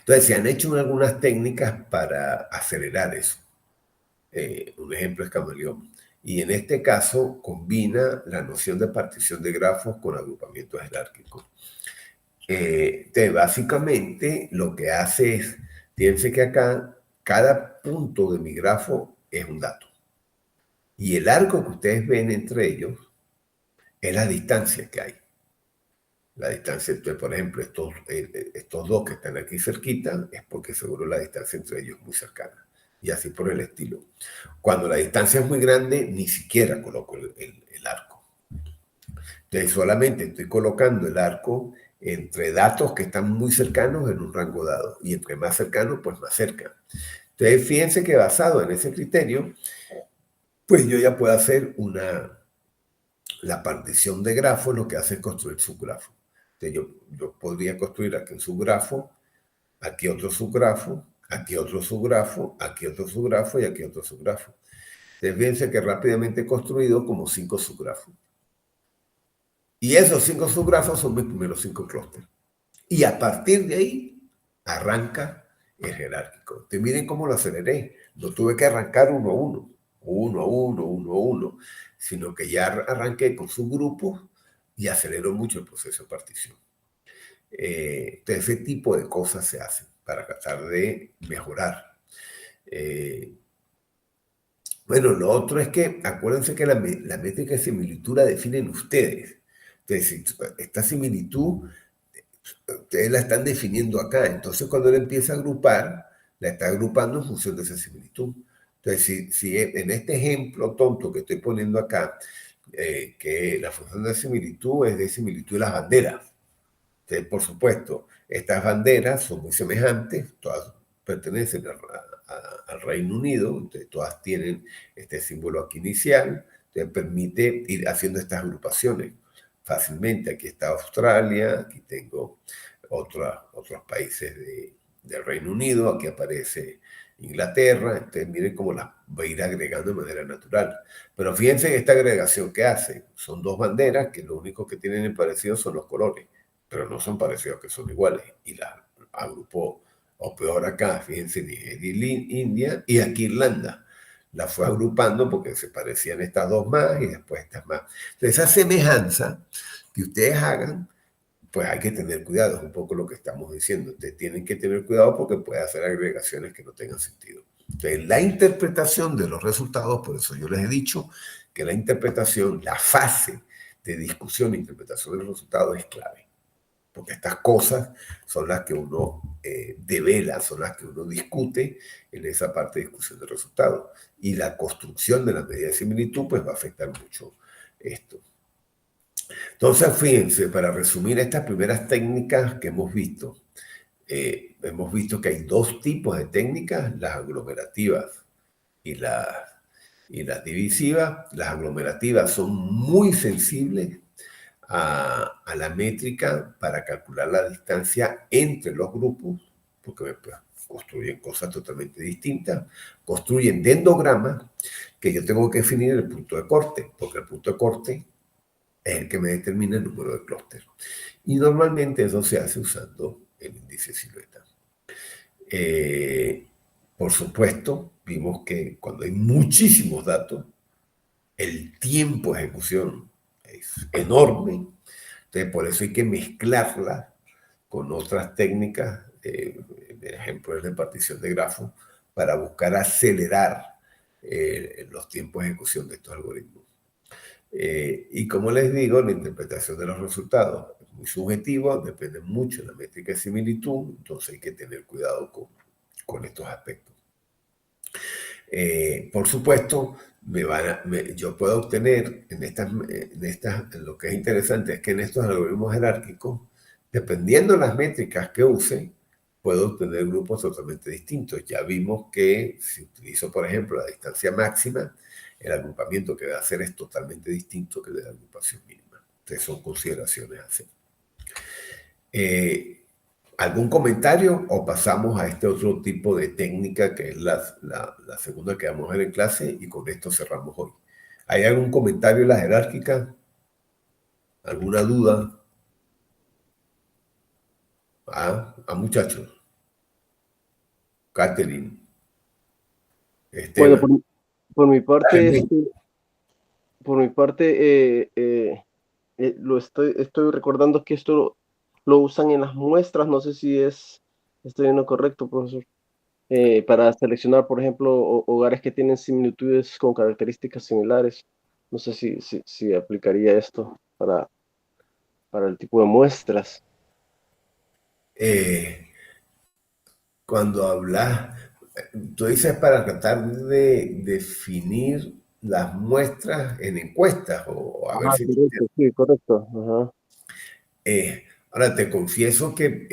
Entonces, se han hecho algunas técnicas para acelerar eso. Un ejemplo es Camaleón. Y en este caso combina la noción de partición de grafos con agrupamiento jerárquico. Entonces, básicamente lo que hace es, fíjense que acá cada punto de mi grafo es un dato. Y el arco que ustedes ven entre ellos es la distancia que hay. La distancia, entonces, por ejemplo, estos dos que están aquí cerquita, es porque seguro la distancia entre ellos es muy cercana. Y así por el estilo. Cuando la distancia es muy grande, ni siquiera coloco el arco. Entonces, solamente estoy colocando el arco entre datos que están muy cercanos en un rango dado. Y entre más cercanos, pues más cerca. Entonces, fíjense que basado en ese criterio, pues yo ya puedo hacer la partición de grafos, lo que hace es construir subgrafo. Entonces, yo podría construir aquí un subgrafo, aquí otro subgrafo, aquí otro subgrafo, aquí otro subgrafo y aquí otro subgrafo. Entonces, fíjense que rápidamente he construido como 5 subgrafos. Y esos 5 subgrafos son mis primeros 5 clústeres. Y a partir de ahí arranca el jerárquico. Entonces, miren cómo lo aceleré. No tuve que arrancar uno a uno, sino que ya arranqué con subgrupos y aceleró mucho el proceso de partición. Entonces, ese tipo de cosas se hacen para tratar de mejorar. Bueno, lo otro es que acuérdense que la métrica de similitud la definen ustedes. Entonces, esta similitud, ustedes la están definiendo acá. Entonces, cuando él empieza a agrupar, la está agrupando en función de esa similitud. Entonces, si en este ejemplo tonto que estoy poniendo acá, que la función de similitud es de similitud de las banderas. Entonces, por supuesto, estas banderas son muy semejantes, todas pertenecen al Reino Unido, entonces todas tienen este símbolo aquí inicial, entonces permite ir haciendo estas agrupaciones fácilmente. Aquí está Australia, aquí tengo otros países del Reino Unido, aquí aparece Inglaterra, entonces miren cómo las va a ir agregando de manera natural. Pero fíjense en esta agregación que hace, son dos banderas que lo único que tienen en parecido son los colores, pero no son parecidos, que son iguales, y las agrupó. O peor acá, fíjense, Nigeria y India, y aquí Irlanda. La fue agrupando porque se parecían estas dos más y después estas más. Entonces, esa semejanza que ustedes hagan, pues hay que tener cuidado, es un poco lo que estamos diciendo. Ustedes tienen que tener cuidado porque puede hacer agregaciones que no tengan sentido. Entonces, la interpretación de los resultados, por eso yo les he dicho que la interpretación, la fase de discusión e interpretación de los resultados es clave. Porque estas cosas son las que uno devela, son las que uno discute en esa parte de discusión de resultados. Y la construcción de la medida de similitud pues va a afectar mucho esto. Entonces, fíjense, para resumir estas primeras técnicas que hemos visto que hay dos tipos de técnicas, las aglomerativas y las divisivas. Las aglomerativas son muy sensibles a la métrica para calcular la distancia entre los grupos, porque pues, construyen cosas totalmente distintas, construyen dendogramas que yo tengo que definir el punto de corte, porque el punto de corte es el que me determina el número de clústeres. Y normalmente eso se hace usando el índice silueta. Por supuesto, vimos que cuando hay muchísimos datos, el tiempo de ejecución es enorme. Entonces, por eso hay que mezclarla con otras técnicas, ejemplos de partición de grafos, para buscar acelerar los tiempos de ejecución de estos algoritmos. Y como les digo, la interpretación de los resultados es muy subjetivo, depende mucho de la métrica de similitud, entonces hay que tener cuidado con estos aspectos. Por supuesto, yo puedo obtener lo que es interesante es que en estos algoritmos jerárquicos, dependiendo de las métricas que use, puedo obtener grupos totalmente distintos. Ya vimos que si utilizo, por ejemplo, la distancia máxima, el agrupamiento que va a hacer es totalmente distinto que el de la agrupación mínima. Entonces son consideraciones así. ¿Algún comentario o pasamos a este otro tipo de técnica que es la segunda que vamos a ver en clase y con esto cerramos hoy? ¿Hay algún comentario en la jerárquica? ¿Alguna duda? Muchachos. Catherine. Bueno, Esteban. por mi parte, Luis. estoy recordando que esto lo usan en las muestras, no sé si estoy en lo correcto, profesor, para seleccionar, por ejemplo, hogares que tienen similitudes con características similares. No sé si aplicaría esto para el tipo de muestras. Cuando hablas, tú dices para tratar de definir las muestras en encuestas o a ver Ajá, si... correcto, sí, correcto. Ajá. Ahora, te confieso que,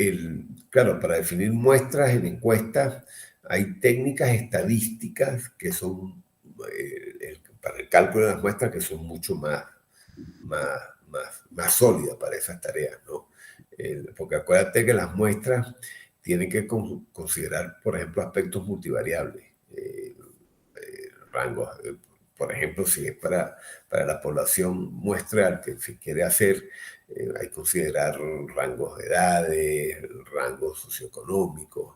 claro, para definir muestras en encuestas hay técnicas estadísticas que son, para el cálculo de las muestras, que son mucho más sólidas para esas tareas, ¿no? Porque acuérdate que las muestras tienen que considerar, por ejemplo, aspectos multivariables, rangos. Por ejemplo, si es para la población muestral que se quiere hacer, hay que considerar rangos de edades, rangos socioeconómicos.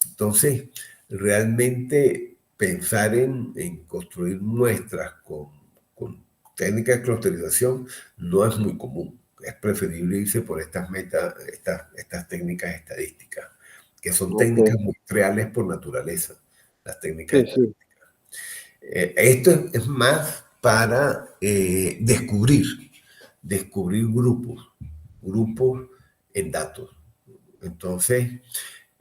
Entonces, realmente pensar en construir muestras con técnicas de clusterización no es muy común. Es preferible irse por estas técnicas estadísticas, que son técnicas muestreales por naturaleza, las técnicas estadísticas. Esto es más para descubrir grupos en datos. Entonces,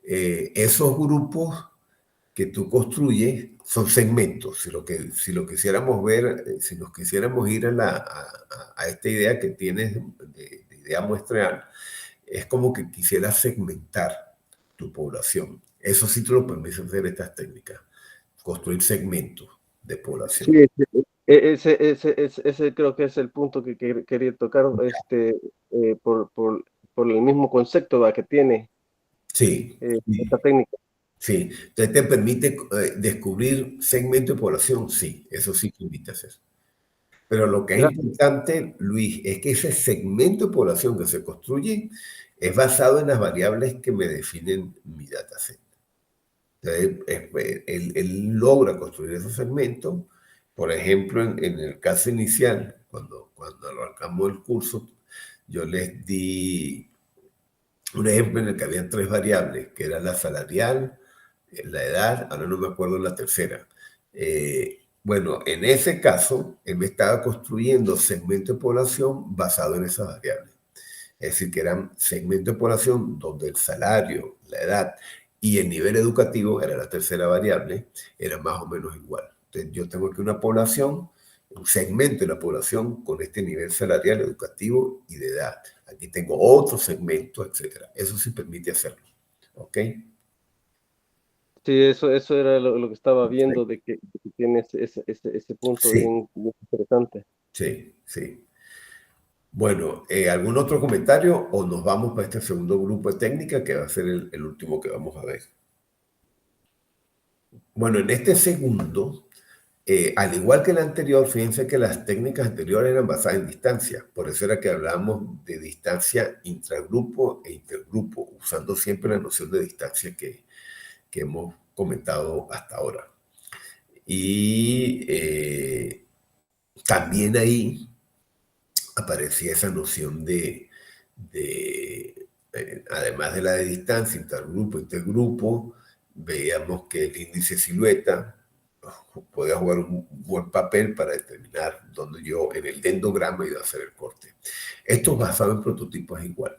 esos grupos que tú construyes son segmentos. Si lo quisiéramos ver, si nos quisiéramos ir a esta idea que tienes de idea muestreal, es como que quisieras segmentar tu población. Eso sí te lo permite hacer estas técnicas, construir segmentos de población. Sí, ese creo que es el punto que quería tocar, por el mismo concepto que tiene Sí, esta técnica. sí. Entonces te permite descubrir segmento de población, sí, eso sí permite hacer. Pero lo que es importante, Luis, es que ese segmento de población que se construye es basado en las variables que me definen mi dataset. Entonces, él logra construir esos segmentos. Por ejemplo, en el caso inicial, cuando arrancamos el curso, yo les di un ejemplo en el que había 3 variables, que era la salarial, la edad, ahora no me acuerdo la tercera. Bueno, en ese caso, él me estaba construyendo segmentos de población basado en esas variables. Es decir, que eran segmentos de población donde el salario, la edad y el nivel educativo, era la tercera variable, era más o menos igual. Entonces, yo tengo aquí una población, un segmento de la población con este nivel salarial, educativo y de edad. Aquí tengo otro segmento, etc. Eso sí permite hacerlo. ¿Ok? Sí, eso era lo que estaba viendo, de que tiene ese punto Sí, bien interesante. sí, sí. Bueno, ¿algún otro comentario o nos vamos para este segundo grupo de técnica que va a ser el último que vamos a ver? Bueno, en este segundo, al igual que el anterior, fíjense que las técnicas anteriores eran basadas en distancia. Por eso era que hablábamos de distancia intragrupo e intergrupo, usando siempre la noción de distancia que hemos comentado hasta ahora. Y también ahí aparecía esa noción además de la de distancia, intergrupo, intergrupo, veíamos que el índice silueta podía jugar un buen papel para determinar dónde yo en el dendrograma iba a hacer el corte. Esto basado en prototipos es igual.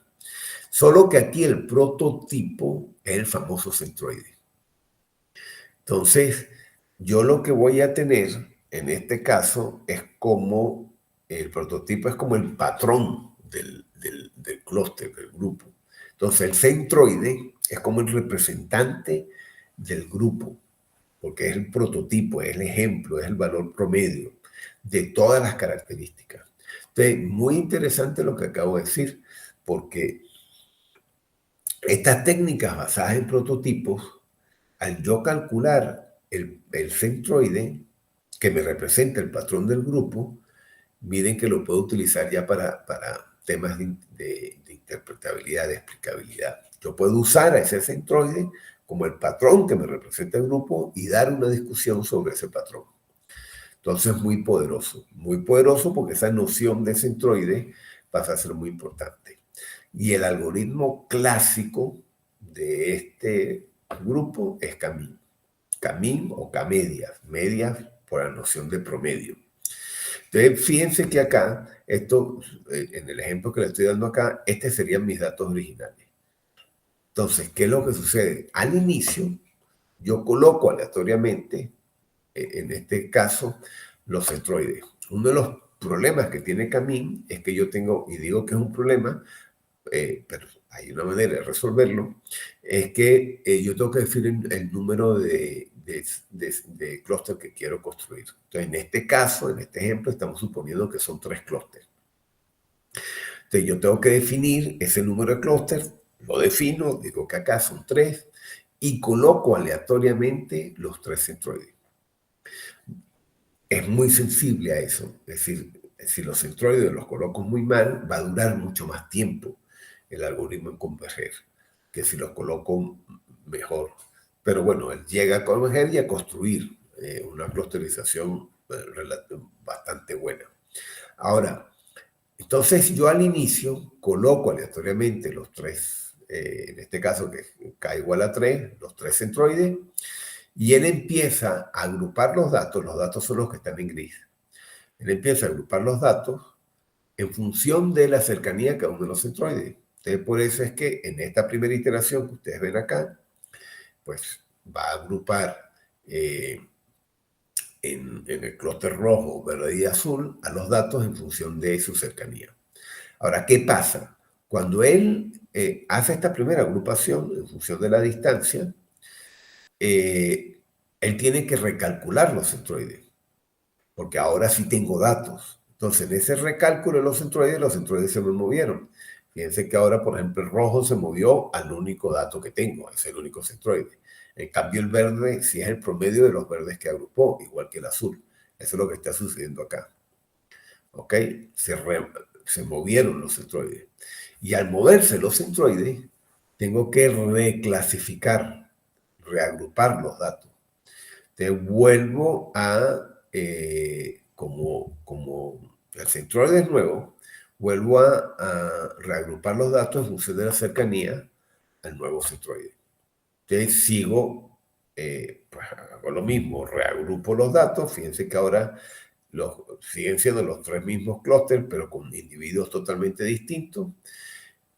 Solo que aquí el prototipo es el famoso centroide. Entonces, yo lo que voy a tener en este caso es como el prototipo es como el patrón del clúster, del grupo. Entonces, el centroide es como el representante del grupo, porque es el prototipo, es el ejemplo, es el valor promedio de todas las características. Entonces, muy interesante lo que acabo de decir, porque estas técnicas basadas en prototipos, al yo calcular el centroide que me representa el patrón del grupo, miren que lo puedo utilizar ya para temas de interpretabilidad, de explicabilidad. Yo puedo usar a ese centroide como el patrón que me representa el grupo y dar una discusión sobre ese patrón. Entonces, muy poderoso porque esa noción de centroide pasa a ser muy importante. Y el algoritmo clásico de este grupo es CAMIN. CAMIN o CAMedias, medias por la noción de promedio. Entonces, fíjense que acá, esto, en el ejemplo que le estoy dando acá, estos serían mis datos originales. Entonces, ¿qué es lo que sucede? Al inicio, yo coloco aleatoriamente, en este caso, los centroides. Uno de los problemas que tiene CAMIN es que yo tengo, y digo que es un problema, pero hay una manera de resolverlo, es que yo tengo que definir el número de clúster que quiero construir. Entonces, en este caso, en este ejemplo, estamos suponiendo que son 3 clústeres. Entonces, yo tengo que definir ese número de clústeres, lo defino, digo que acá son 3, y coloco aleatoriamente los 3 centroides. Es muy sensible a eso, es decir, si los centroides los coloco muy mal, va a durar mucho más tiempo el algoritmo en converger que si los coloco mejor. Pero bueno, él llega a converger y a construir una clusterización bastante buena. Ahora, entonces yo al inicio coloco aleatoriamente los 3, en este caso que K igual a 3, los 3 centroides, y él empieza a agrupar los datos son los que están en gris. Él empieza a agrupar los datos en función de la cercanía a cada uno de los centroides. Entonces, por eso es que en esta primera iteración que ustedes ven acá, pues va a agrupar en el clúster rojo, verde y azul a los datos en función de su cercanía. Ahora, ¿qué pasa? Cuando él hace esta primera agrupación en función de la distancia, él tiene que recalcular los centroides, porque ahora sí tengo datos. Entonces, en ese recálculo de los centroides se me movieron. Fíjense que ahora, por ejemplo, el rojo se movió al único dato que tengo, es el único centroide. En cambio, el verde sí es el promedio de los verdes que agrupó, igual que el azul. Eso es lo que está sucediendo acá. ¿Ok? Se movieron los centroides. Y al moverse los centroides, tengo que reclasificar, reagrupar los datos. Entonces, vuelvo a, como el centroide es nuevo, vuelvo a reagrupar los datos en función de la cercanía al nuevo centroide. Entonces, sigo, pues hago lo mismo, reagrupo los datos. Fíjense que ahora siguen siendo los 3 mismos clústeres, pero con individuos totalmente distintos.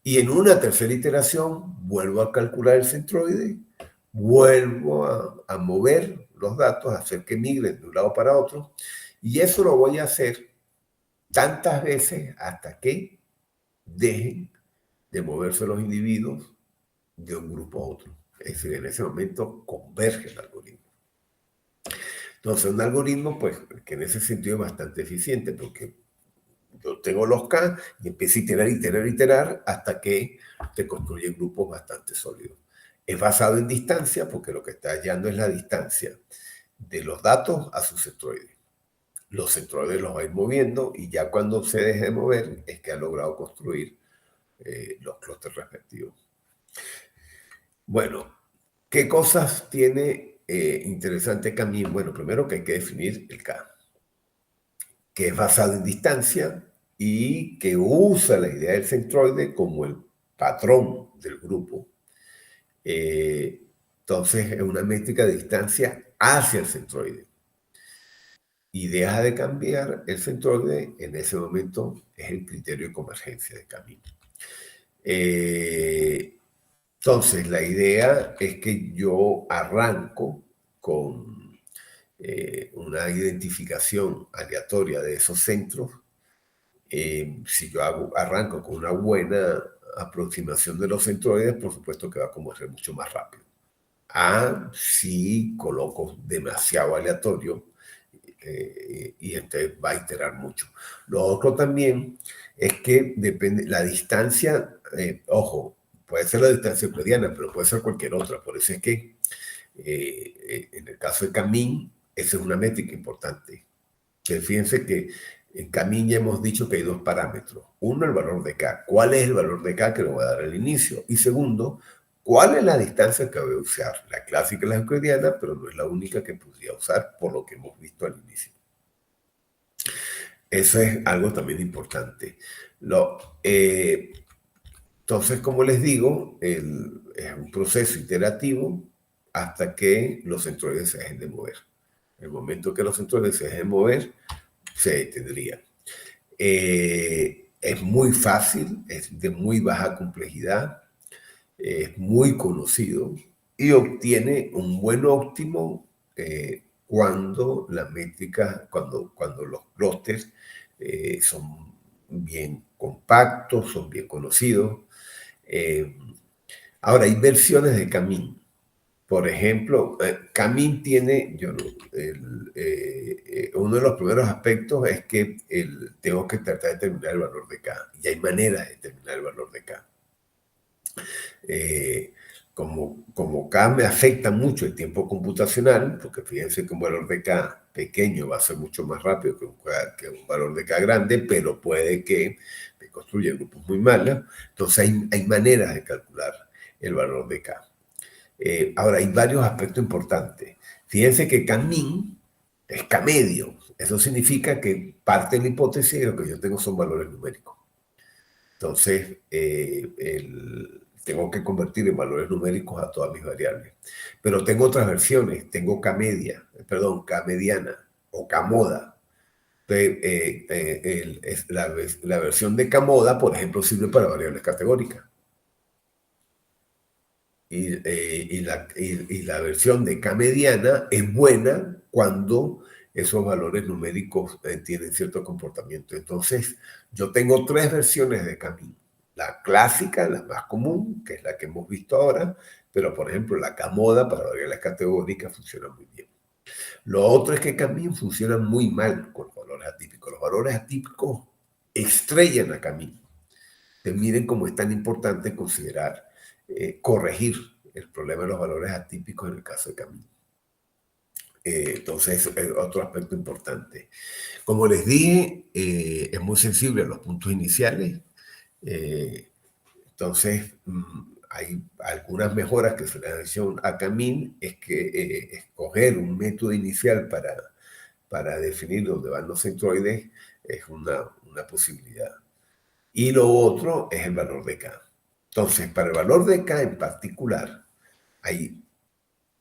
Y en una tercera iteración, vuelvo a calcular el centroide, vuelvo a mover los datos, a hacer que migren de un lado para otro, y eso lo voy a hacer tantas veces hasta que dejen de moverse los individuos de un grupo a otro. Es decir, en ese momento converge el algoritmo. Entonces, un algoritmo, pues, que en ese sentido es bastante eficiente, porque yo tengo los K y empiezo a iterar hasta que te construyen grupos bastante sólidos. Es basado en distancia, porque lo que está hallando es la distancia de los datos a sus centroides. Los centroides los va a ir moviendo y ya cuando se deje de mover es que ha logrado construir los clústeres respectivos. Bueno, ¿qué cosas tiene interesante CAMIN? Bueno, primero que hay que definir el K, que es basado en distancia y que usa la idea del centroide como el patrón del grupo. Entonces, es una métrica de distancia hacia el centroide. Y deja de cambiar el centroide, en ese momento es el criterio de convergencia de CAMIN. Entonces, la idea es que yo arranco con una identificación aleatoria de esos centros. Si yo arranco con una buena aproximación de los centroides, por supuesto que va a converger mucho más rápido. Si coloco demasiado aleatorio, y entonces va a iterar mucho. Lo otro también es que depende, la distancia ojo, puede ser la distancia euclidiana, pero puede ser cualquier otra. Por eso es que en el caso de Camin, esa es una métrica importante. Que fíjense que en Camin ya hemos dicho que hay dos parámetros. Uno, el valor de K. ¿Cuál es el valor de K que le voy a dar al inicio? Y segundo, ¿cuál es la distancia que voy a usar? La clásica es la euclidiana, pero no es la única que podría usar por lo que hemos visto al inicio. Eso es algo también importante. Entonces, como les digo, es un proceso iterativo hasta que los centroides se dejen de mover. En el momento que los centroides se dejen de mover, se detendría. Es muy fácil, es de muy baja complejidad, es muy conocido y obtiene un buen óptimo cuando las métricas, cuando los clústeres son bien compactos, son bien conocidos. Ahora, hay versiones de Camin. Por ejemplo, Camin tiene, uno de los primeros aspectos es que tengo que tratar de determinar el valor de K. Y hay maneras de determinar el valor de K. Como K me afecta mucho el tiempo computacional, porque fíjense que un valor de K pequeño va a ser mucho más rápido que un valor de K grande, pero puede que me construya grupos muy malos. Entonces hay maneras de calcular el valor de K. Ahora, hay varios aspectos importantes. Fíjense que K-min es K-medio. Eso significa que parte de la hipótesis de lo que yo tengo son valores numéricos. Entonces, tengo que convertir en valores numéricos a todas mis variables. Pero tengo otras versiones. Tengo K-media, perdón, K-mediana o K-moda. La versión de K-moda, por ejemplo, sirve para variables categóricas. Y la versión de K mediana es buena cuando esos valores numéricos tienen cierto comportamiento. Entonces, yo tengo tres versiones de K-min. La clásica, la más común, que es la que hemos visto ahora, pero por ejemplo, la K-moda para variables categóricas funciona muy bien. Lo otro es que K-min funciona muy mal con los valores atípicos. Los valores atípicos estrellan a K-min. Entonces, miren cómo es tan importante considerar corregir el problema de los valores atípicos en el caso de Camin. Entonces, es otro aspecto importante. Como les dije, es muy sensible a los puntos iniciales. Entonces, hay algunas mejoras que se le han hecho a Camin, es que escoger un método inicial para definir dónde van los centroides es una posibilidad. Y lo otro es el valor de K. Entonces, para el valor de K en particular, hay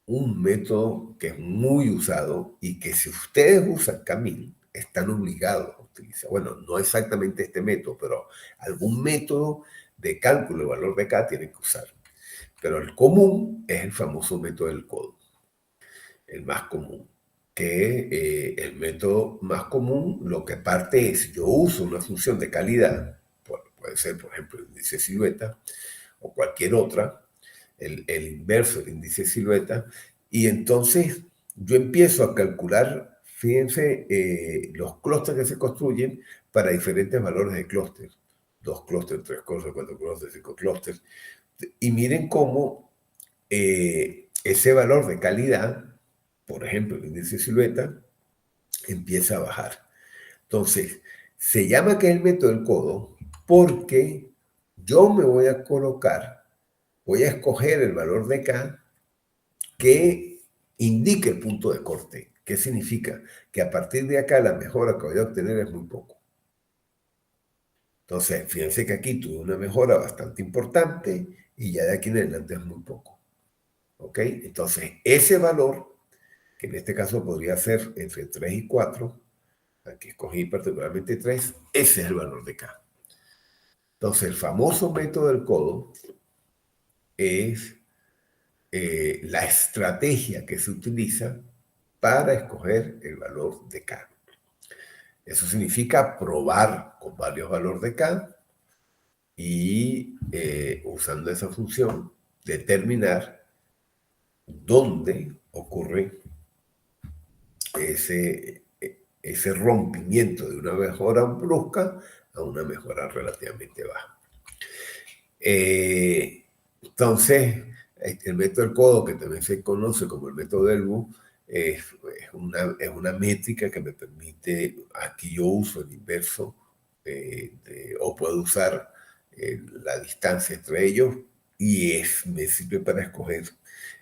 un método que es muy usado y que si ustedes usan Camin, están obligados a utilizar. Bueno, no exactamente este método, pero algún método de cálculo de valor de K tienen que usar. Pero el común es el famoso método del codo, el más común. Que el método más común lo que parte es, yo uso una función de calidad, puede ser, por ejemplo, el índice silueta o cualquier otra, el inverso del índice silueta, y entonces yo empiezo a calcular, fíjense, los clústeres que se construyen para diferentes valores de clúster. 2 clústeres, 3 clústeres, 4 clústeres, 5 clústeres. Y miren cómo ese valor de calidad, por ejemplo, el índice silueta, empieza a bajar. Entonces, se llama que es el método del codo porque yo me voy a colocar, voy a escoger el valor de K que indique el punto de corte. ¿Qué significa? Que a partir de acá la mejora que voy a obtener es muy poco. Entonces, fíjense que aquí tuve una mejora bastante importante y ya de aquí en adelante es muy poco. ¿Ok? Entonces, ese valor, que en este caso podría ser entre 3 y 4, aquí escogí particularmente 3, ese es el valor de K. Entonces, el famoso método del codo es la estrategia que se utiliza para escoger el valor de K. Eso significa probar con varios valores de K y usando esa función determinar dónde ocurre ese rompimiento de una mejora brusca a una mejora relativamente baja. Entonces, el método del codo, que también se conoce como el método del Elbow, es una métrica que me permite, aquí yo uso el inverso, o puedo usar la distancia entre ellos, y me sirve para escoger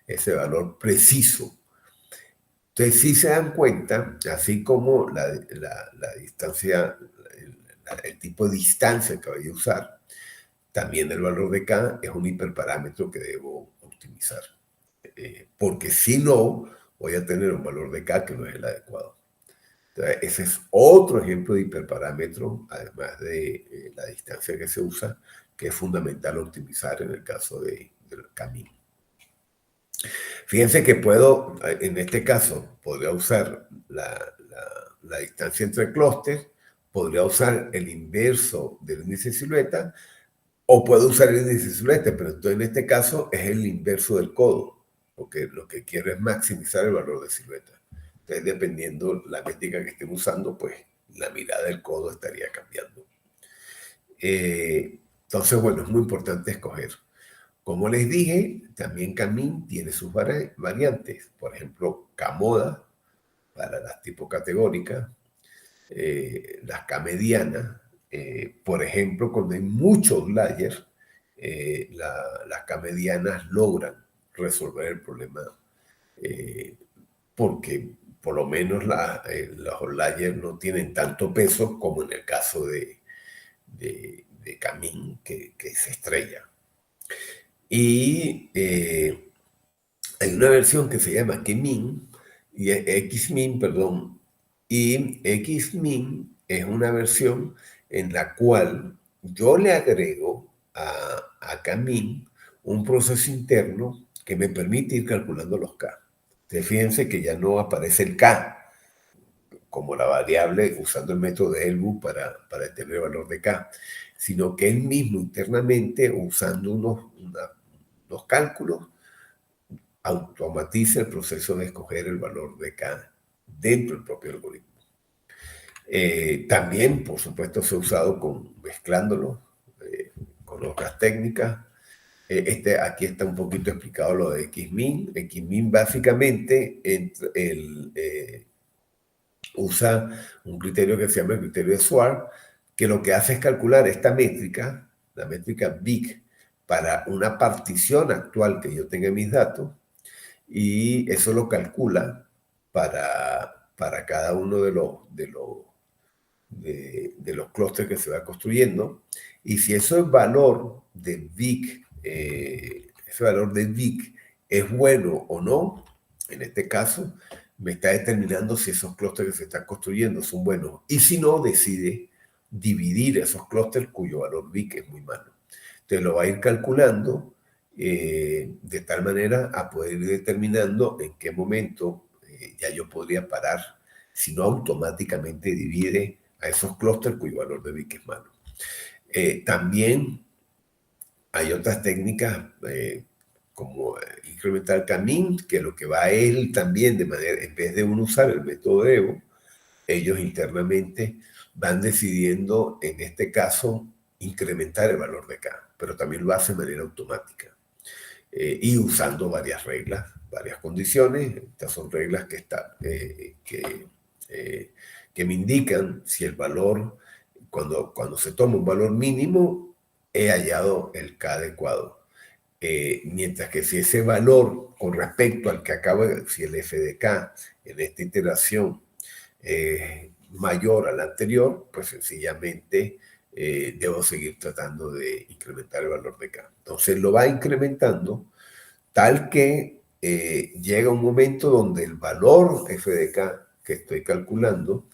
ese valor preciso. Entonces, si se dan cuenta, así como la distancia, el tipo de distancia que voy a usar, también el valor de K es un hiperparámetro que debo optimizar. Porque si no, voy a tener un valor de K que no es el adecuado. Entonces, ese es otro ejemplo de hiperparámetro, además de la distancia que se usa, que es fundamental optimizar en el caso del camino. Fíjense que puedo, en este caso, podría usar la distancia entre clústeres, podría usar el inverso del índice de silueta, o puedo usar el índice de silueta, pero entonces en este caso es el inverso del codo, porque lo que quiero es maximizar el valor de silueta. Entonces, dependiendo la métrica que estén usando, pues la mirada del codo estaría cambiando. Entonces, bueno, es muy importante escoger. Como les dije, también K-min tiene sus variantes. Por ejemplo, K-moda para las tipo categóricas, las K-medianas. Por ejemplo, cuando hay muchos layers, las K-medianas logran resolver el problema porque por lo menos los layers no tienen tanto peso como en el caso de K-min, que se estrella. Y hay una versión que se llama K-min, y X-min, perdón, y X-min es una versión en la cual yo le agrego a K-min un proceso interno que me permite ir calculando los K. Entonces, fíjense que ya no aparece el K como la variable usando el método de Elbow para determinar el valor de K, sino que él mismo internamente, usando unos cálculos, automatiza el proceso de escoger el valor de K dentro del propio algoritmo. También, por supuesto, se ha usado mezclándolo con otras técnicas. Aquí está un poquito explicado lo de X-min. X-min básicamente usa un criterio que se llama el criterio de Swarm, que lo que hace es calcular esta métrica, la métrica BIG, para una partición actual que yo tenga en mis datos, y eso lo calcula para cada uno de los clústeres que se va construyendo. Y si ese valor de BIG, es bueno o no, en este caso, me está determinando si esos clústeres que se están construyendo son buenos. Y si no, decide dividir esos clústeres cuyo valor BIG es muy malo. Entonces lo va a ir calculando de tal manera a poder ir determinando en qué momento ya yo podría parar, si no automáticamente divide a esos clústeres cuyo valor de BIG es malo. También hay otras técnicas como incrementar K-min, que lo que va a él también de manera, en vez de uno usar el método de Evo, ellos internamente van decidiendo, en este caso, incrementar el valor de K, pero también lo hace de manera automática y usando varias reglas, varias condiciones. Estas son reglas que me indican si el valor, cuando se toma un valor mínimo, he hallado el K adecuado. Mientras que si ese valor con respecto al que acaba, si el f de K en esta iteración es mayor al anterior, pues sencillamente debo seguir tratando de incrementar el valor de K. Entonces lo va incrementando tal que llega un momento donde el valor f de K que estoy calculando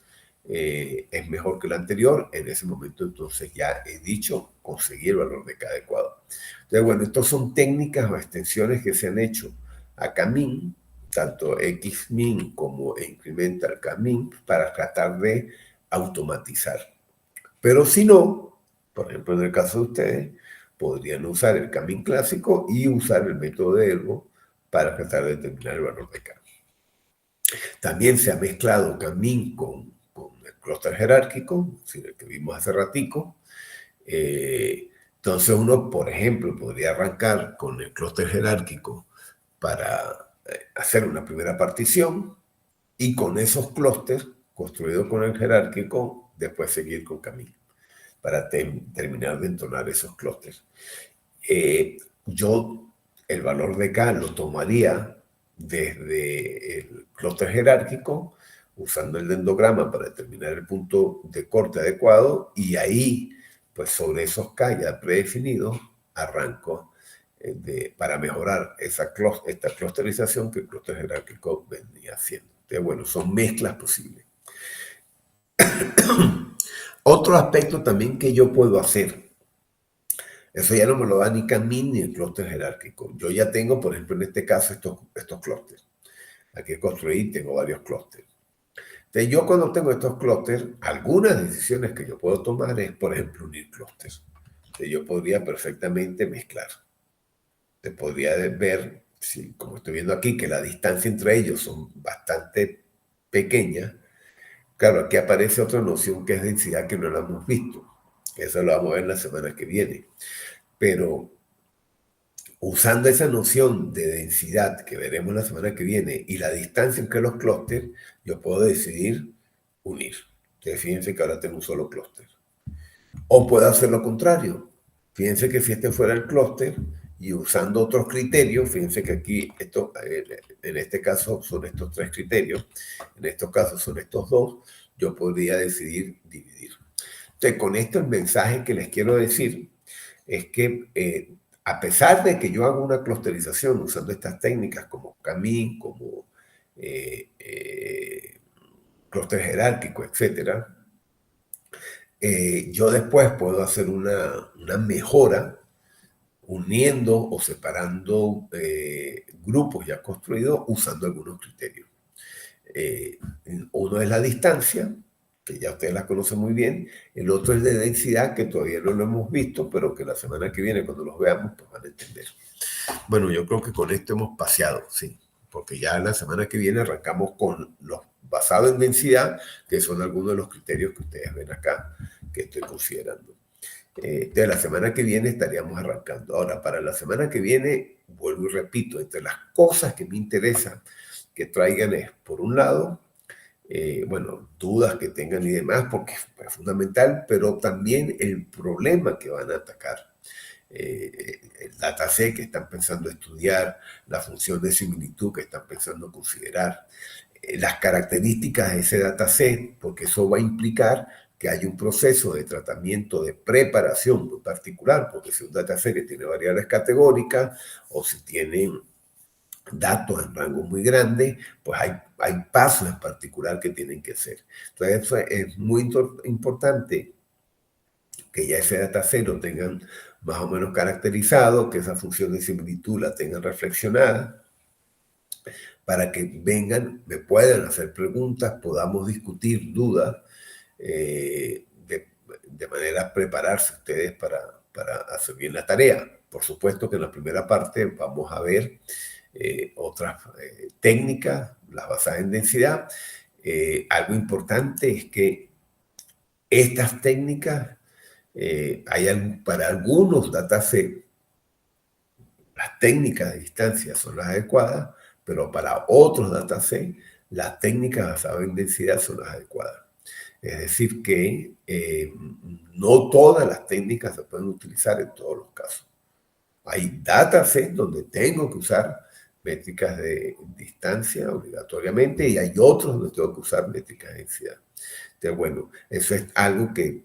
es mejor que el anterior. En ese momento entonces ya he dicho conseguir el valor de K adecuado. Entonces, bueno, estas son técnicas o extensiones que se han hecho a K-min, tanto X-min como incremental K-min, para tratar de automatizar. Pero si no, por ejemplo, en el caso de ustedes, podrían usar el K-min clásico y usar el método de Elbow para tratar de determinar el valor de K. También se ha mezclado K-min con el clúster jerárquico, es decir, el que vimos hace ratico, Entonces uno, por ejemplo, podría arrancar con el clúster jerárquico para hacer una primera partición y con esos clústeres construidos con el jerárquico, después seguir con Camín para terminar de entonar esos clústeres. Yo el valor de K lo tomaría desde el clúster jerárquico, usando el dendrograma para determinar el punto de corte adecuado, y ahí, pues sobre esos K ya predefinidos, arranco para mejorar esta clusterización que el clúster jerárquico venía haciendo. Entonces, bueno, son mezclas posibles. Otro aspecto también que yo puedo hacer, eso ya no me lo da ni Camín ni el clúster jerárquico. Yo ya tengo, por ejemplo, en este caso, estos clústeres. Aquí construí, tengo varios clústeres. Entonces, yo cuando tengo estos clústeres, algunas decisiones que yo puedo tomar es, por ejemplo, unir clústeres. Entonces, yo podría perfectamente mezclar. Te podría ver, si, como estoy viendo aquí, que la distancia entre ellos son bastante pequeñas. Claro, aquí aparece otra noción que es densidad que no la hemos visto. Eso lo vamos a ver la semana que viene. Pero usando esa noción de densidad que veremos la semana que viene y la distancia entre los clústeres, yo puedo decidir unir. Entonces, fíjense que ahora tengo un solo clúster. O puedo hacer lo contrario. Fíjense que si este fuera el clúster y usando otros criterios, fíjense que aquí, en este caso son estos 3 criterios, en estos casos son estos 2, yo podría decidir dividir. Entonces, con esto el mensaje que les quiero decir es que a pesar de que yo hago una clusterización usando estas técnicas como Camín, como clúster jerárquico, etc., yo después puedo hacer una mejora uniendo o separando grupos ya construidos usando algunos criterios. Uno es la distancia, que ya ustedes la conocen muy bien. El otro es de densidad, que todavía no lo hemos visto, pero que la semana que viene, cuando los veamos, pues van a entender. Bueno, yo creo que con esto hemos paseado, sí, porque ya la semana que viene arrancamos con los basados en densidad, que son algunos de los criterios que ustedes ven acá, que estoy considerando. De la semana que viene estaríamos arrancando. Ahora, para la semana que viene, vuelvo y repito, entre las cosas que me interesan que traigan es, por un lado, bueno, dudas que tengan y demás, porque es fundamental, pero también el problema que van a atacar. El dataset que están pensando estudiar, la función de similitud que están pensando considerar, las características de ese dataset, porque eso va a implicar que hay un proceso de tratamiento de preparación muy particular, porque si un dataset que tiene variables categóricas o si tiene datos en rangos muy grandes, pues hay pasos en particular que tienen que hacer. Entonces, eso es muy importante que ya ese dataset lo tengan más o menos caracterizado, que esa función de similitud la tengan reflexionada, para que vengan, me puedan hacer preguntas, podamos discutir dudas, de manera a prepararse ustedes para hacer bien la tarea. Por supuesto que en la primera parte vamos a ver otras técnicas, las basadas en densidad. Algo importante es que estas técnicas, para algunos datasets, las técnicas de distancia son las adecuadas, pero para otros datasets, las técnicas basadas en densidad son las adecuadas. Es decir, que no todas las técnicas se pueden utilizar en todos los casos. Hay datasets donde tengo que usar métricas de distancia obligatoriamente y hay otros donde tengo que usar métricas de densidad. Entonces, bueno, eso es algo que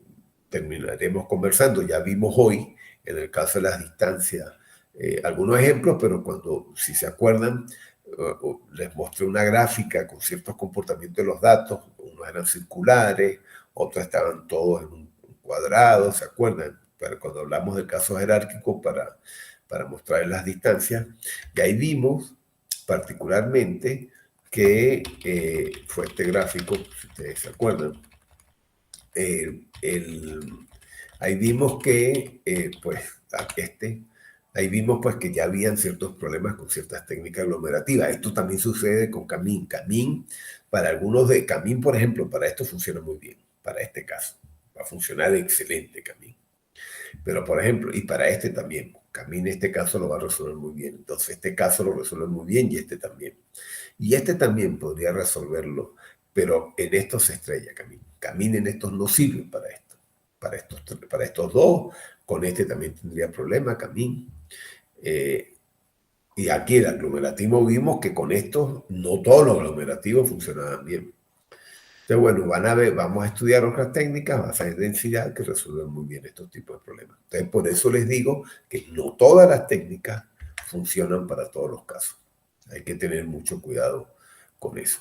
terminaremos conversando. Ya vimos hoy, en el caso de las distancias, algunos ejemplos, pero si se acuerdan, les mostré una gráfica con ciertos comportamientos de los datos. Unos eran circulares, otros estaban todos en un cuadrado, ¿se acuerdan? Pero cuando hablamos del caso jerárquico para mostrar las distancias, y ahí vimos particularmente que fue este gráfico, si ustedes se acuerdan, ahí vimos que, ahí vimos pues que ya habían ciertos problemas con ciertas técnicas aglomerativas. Esto también sucede con Camín. Camín, para algunos de Camín, por ejemplo, para esto funciona muy bien, para este caso. Va a funcionar excelente Camín. Pero, por ejemplo, y para este también, Camín este caso lo va a resolver muy bien. Entonces, este caso lo resuelve muy bien y este también. Y este también podría resolverlo, pero en esto se estrella Camín. Camín en estos no sirve para esto. Para estos dos, con este también tendría problema Camín. Y aquí el aglomerativo vimos que con estos no todos los aglomerativos funcionaban bien. Entonces, bueno, van a ver, vamos a estudiar otras técnicas basadas en densidad que resuelven muy bien estos tipos de problemas. Entonces, por eso les digo que no todas las técnicas funcionan para todos los casos. Hay que tener mucho cuidado con eso.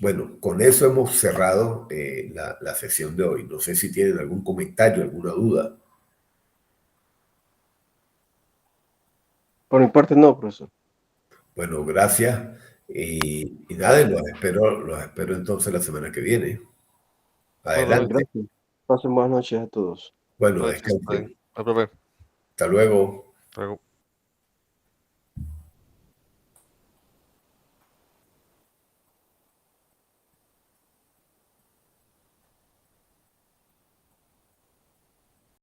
Bueno, con eso hemos cerrado la sesión de hoy. No sé si tienen algún comentario, alguna duda. Por mi parte, no, profesor. Bueno, gracias. Y nada, los espero entonces la semana que viene. Adelante. Gracias. Pasen buenas noches a todos. Bueno, Entonces, está bien. descansen. Bye, profe. Hasta luego. Luego.